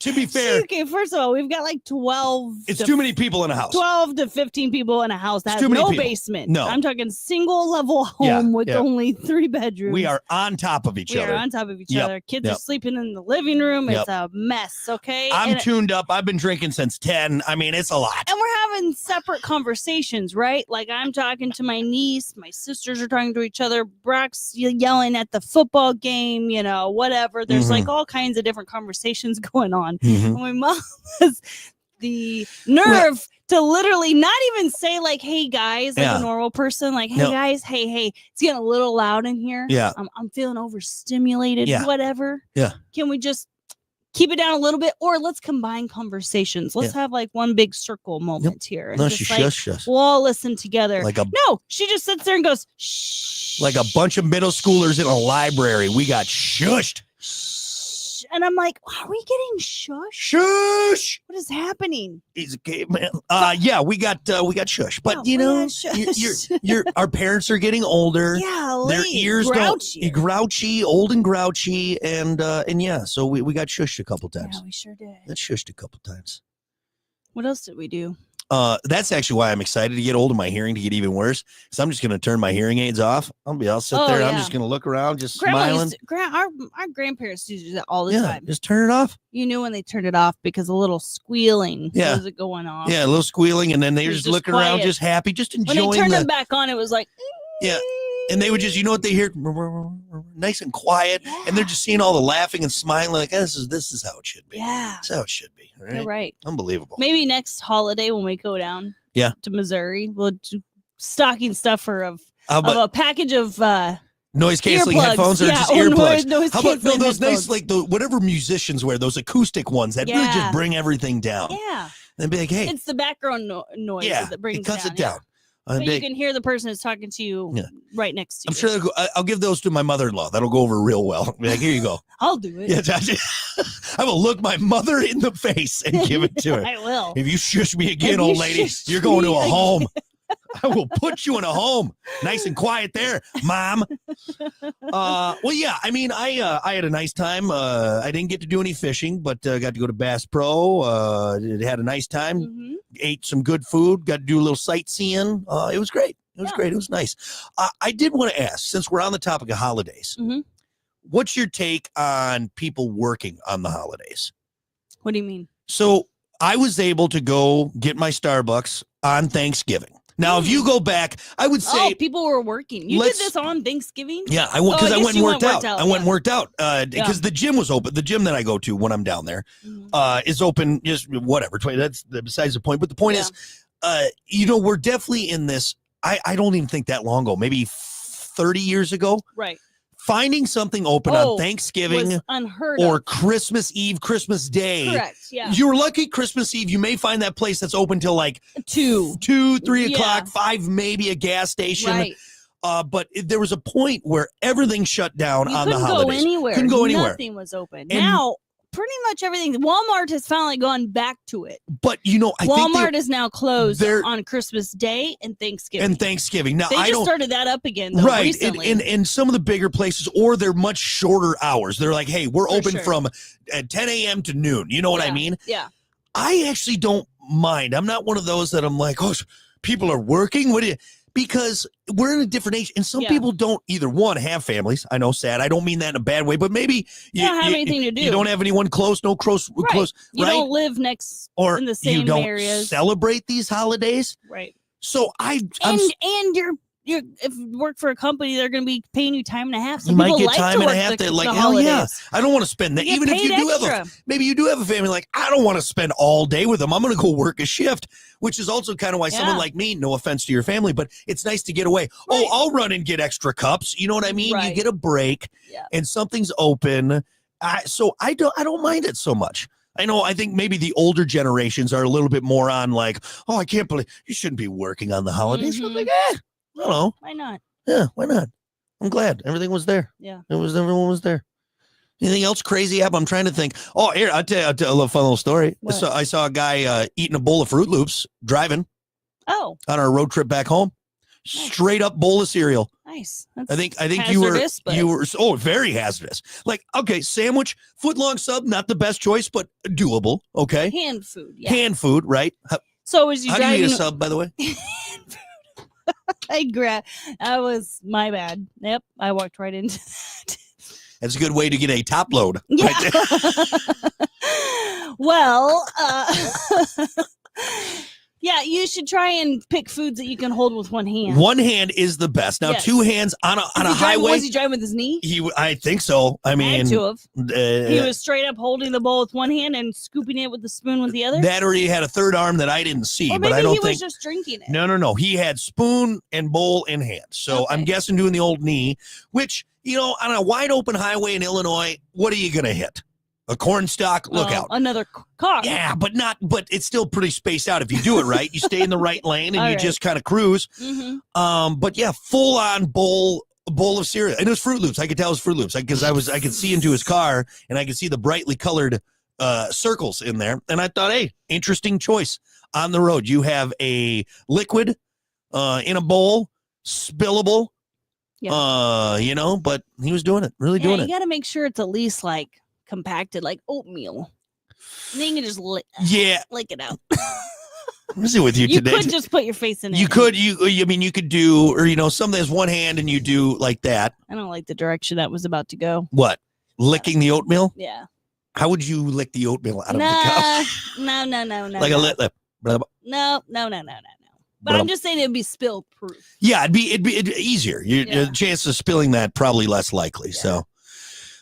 To be fair, Okay, first of all, we've got like 12. it's too many people in a house. 12 to 15 people in a house that It's has too many no people. basement. No. I'm talking single level Yeah, home with yeah. only 3 bedrooms. We are on top of each We other. are on top of each Yep, other. Kids yep. are sleeping in the living room. Yep. It's a mess, okay? I'm and, tuned up. I've been drinking since 10. I mean, it's a lot. and we're having separate conversations, right? Like I'm talking to my niece, my sisters are talking to each other, Brock's yelling at the football game, whatever. There's Mhm. like all kinds of different conversations going on. Mhm. And my mom has the nerve to literally not even say like, hey guys, like Yeah. a normal person, like, hey No. guys, hey, it's getting a little loud in here. Yeah. I'm feeling overstimulated, Yeah. whatever. Yeah. Can we just keep it down a little bit, or let's combine conversations? Let's have like one big circle moment here. And No, just she like, shush. we'll all listen together. Like a No, she just sits there and goes, shh. like a bunch of middle schoolers in a library. We got shushed. Shh. And I'm like, are we getting shushed? Shush. What is happening? He's a caveman. Yeah, we got shush. But Oh, you we know, got shush. our parents are getting older. Yeah, Their ears grouchy. grouchy, old and grouchy, and yeah, so we got shushed a couple times. Yeah, we sure did. Got shushed a couple times. What else did we do? That's actually why I'm excited to get old and my hearing to get even worse. Because I'm just gonna turn my hearing aids off. I'll sit there. I'm just gonna look around, just smiling. Our grandparents used to do that all the Yeah, time. just turn it off. You knew when they turned it off because a little squealing was going off. Yeah, a little squealing, and then they were just looking around, quiet. just happy, just When enjoying. they turned them back on, it was like, yeah. And they would just, you know what they hear, nice and quiet, and they're just seeing all the laughing and smiling, like this is how it should be. Yeah, that's how it should be. Right? You're right. Unbelievable. Maybe next holiday when we go down, to Missouri, we'll do stocking stuffer of a package of noise canceling earplugs. headphones or just or earplugs. Noise How about those headphones. nice, like the whatever musicians wear, those acoustic ones that really just bring everything down. Yeah, and be like, hey, it's the background noise that brings it cuts down, it down. But you can hear the person who's talking to you right next to you. I'm sure I'll give those to my mother-in-law. That'll go over real well. Be like, here you go. I'll do it. Yeah, I will look my mother in the face and give it to her. I will. If you shush me again, old lady, you're going to a home. I will put you in a home. Nice and quiet there, Mom. Well, yeah, I mean, I had a nice time. I didn't get to do any fishing, but got to go to Bass Pro. Had a nice time. Mm-hmm. Ate some good food. Got to do a little sightseeing. It was great. It was great. It was nice. I did want to ask, since we're on the topic of holidays, what's your take on people working on the holidays? What do you mean? So I was able to go get my Starbucks on Thanksgiving. Now, if you go back, I would say people were working. You did this on Thanksgiving? Yeah, I went because I went and worked out. I went and worked out because the gym was open. The gym that I go to when I'm down there is open. Just whatever. That's besides the point. But the point is, we're definitely in this. I don't even think that long ago. Maybe 30 years ago. Right. Finding something open on Thanksgiving or Christmas Eve, Christmas Day. Correct. Yeah. You're lucky Christmas Eve. You may find that place that's open till like 2, 3 o'clock, 5, maybe a gas station. Right. But there was a point where everything shut down on the holidays. Couldn't go anywhere. Nothing was open. And now, pretty much everything. Walmart has finally gone back to it. But I think Walmart is now closed on Christmas Day and Thanksgiving. Now they just started that up again, though, right? Recently. And some of the bigger places, or they're much shorter hours. They're like, hey, we're open from 10 a.m. to noon. You know what I mean? Yeah. I actually don't mind. I'm not one of those that I'm like, oh, people are working. What do you? Because we're in a different age, and some people don't either have families. I know, sad. I don't mean that in a bad way, but maybe you don't have anything to do. You don't have anyone close, close. You don't live in the same you don't areas. Celebrate these holidays, right? So and you're if you work for a company, they're going to be paying you time and a half. You might get time and a half. They're like, hell yeah, I don't want to spend that. Even if you do maybe you do have a family, like I don't want to spend all day with them. I'm going to go work a shift, which is also kind of why someone like me, no offense to your family, but it's nice to get away. Right. Oh, I'll run and get extra cups. You know what I mean? Right. You get a break and something's open. So I don't mind it so much. I think maybe the older generations are a little bit more on like, oh, I can't believe you shouldn't be working on the holidays. I'm like, I don't know. Why not? Yeah, why not? I'm glad everything was there. Yeah, everyone was there. Anything else crazy happen? I'm trying to think. Oh, here I'll tell you a little fun little story. So I saw a guy eating a bowl of Fruit Loops driving. Oh, on our road trip back home. Nice. Straight up bowl of cereal. Nice. I think you were very hazardous. Like, okay, sandwich, foot long sub, not the best choice, but doable. Okay, hand food. Yeah. Hand food, right? So was you? How driving... do you eat a sub, by the way? That was my bad. Yep, I walked right into that. That's a good way to get a top load. Yeah. Right there. Well, Yeah, you should try and pick foods that you can hold with one hand. One hand is the best. Now, Yes. two hands on a highway. Was he driving with his knee? I think so. I mean, had to have. He was straight up holding the bowl with one hand and scooping it with the spoon with the other. That, or he had a third arm that I didn't see, or but maybe I don't he think. was just drinking it. No. He had spoon and bowl in hand. So Okay. I'm guessing doing the old knee, which, on a wide open highway in Illinois, what are you going to hit? A corn stalk? Look out. Another car. Yeah, but it's still pretty spaced out. If you do it right, you stay in the right lane and you just kind of cruise. Mm-hmm. But yeah, full on bowl of cereal. And it was Fruit Loops. I could tell it was Fruit Loops because I could see into his car and I could see the brightly colored circles in there. And I thought, hey, interesting choice. On the road, you have a liquid in a bowl, spillable. Yeah. But he was doing it, really doing it. You got to make sure it's at least like compacted, like oatmeal. And then you can just lick it out. What's it with you today? You could just put your face in it. You could do, or something that's one hand and you do like that. I don't like the direction that was about to go. What? Licking the oatmeal? Yeah. How would you lick the oatmeal out of the cup? No. Like a lip. No. But I'm just saying it'd be spill proof. Yeah, it'd be easier. The chance of spilling that probably less likely. Yeah. So,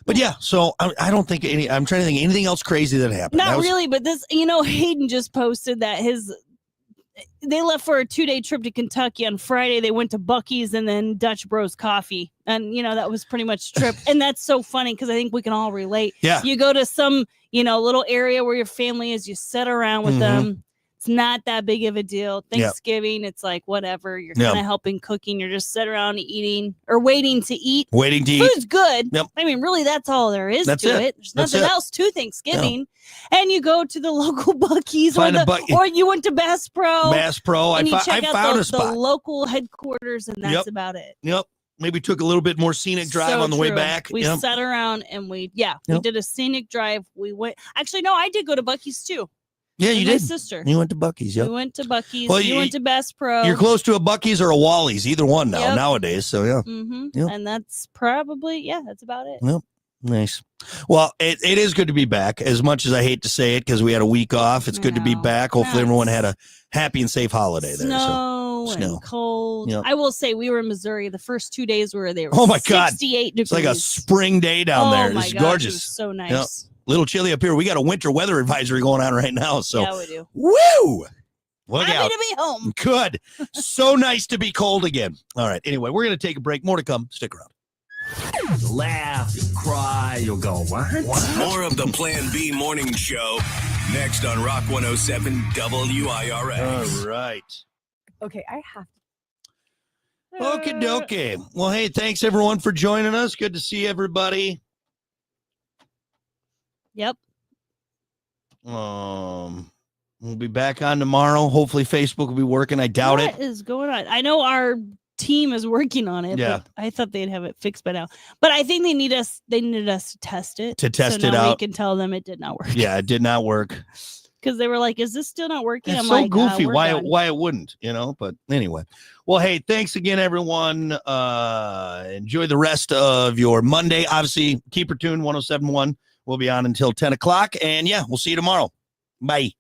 but yeah, so I don't think I'm trying to think anything else crazy that happened. Not really, but this, Hayden just posted that they left for a 2-day trip to Kentucky. On Friday, they went to Buc-ee's and then Dutch Bros Coffee. And, that was pretty much the trip. And that's so funny because I think we can all relate. Yeah. You go to some, little area where your family is, you sit around with them. It's not that big of a deal. Thanksgiving, it's like whatever. You're kind of helping cooking. You're just sitting around eating or waiting to eat. Food's good. Yep. I mean, really, that's all there is to it. There's nothing else to Thanksgiving. Yeah. And you go to the local Buc-ee's or you went to Bass Pro. And you check out the local headquarters, and that's about it. Yep. Maybe took a little bit more scenic drive on the way back. We sat around and we did a scenic drive. We went. Actually, no, I did go to Buc-ee's too. Yeah, you did. My sister. You went to Buc-ee's. Yep. We went to Buc-ee's. Well, you went to Bass Pro. You're close to a Buc-ee's or a Wally's, either one nowadays. So yeah. Mm-hmm. Yep. And that's probably that's about it. Yep. Nice. Well, it is good to be back. As much as I hate to say it, because we had a week off, it's good to be back. Hopefully, everyone had a happy and safe holiday there. Snow and cold. Yep. I will say we were in Missouri. The first 2 days we were there. Oh my God! 68 degrees. It's like a spring day down there. It's gorgeous. It was so nice. Yep. Little chilly up here. We got a winter weather advisory going on right now. So yeah, we do. Woo! Look Happy out. to be home. Good. So nice to be cold again. All right. Anyway, we're going to take a break. More to come. Stick around. Laugh, cry, you'll go, what? More of the Plan B morning show next on Rock 107 WIRX. All right. Okay, I have to. Okie dokie. Well, hey, thanks everyone for joining us. Good to see everybody. Yep. We'll be back on tomorrow. Hopefully Facebook will be working. I doubt it. What is going on? I know our team is working on it. Yeah. But I thought they'd have it fixed by now. But I think they needed us to test it. To test so it now out. we can tell them it did not work. Yeah, it did not work. Because they were like, is this still not working? It's I'm so like, goofy. Why Why it wouldn't, But anyway. Well, hey, thanks again, everyone. Enjoy the rest of your Monday. Obviously, keep her tuned. 107.1. We'll be on until 10 o'clock. And yeah, we'll see you tomorrow. Bye.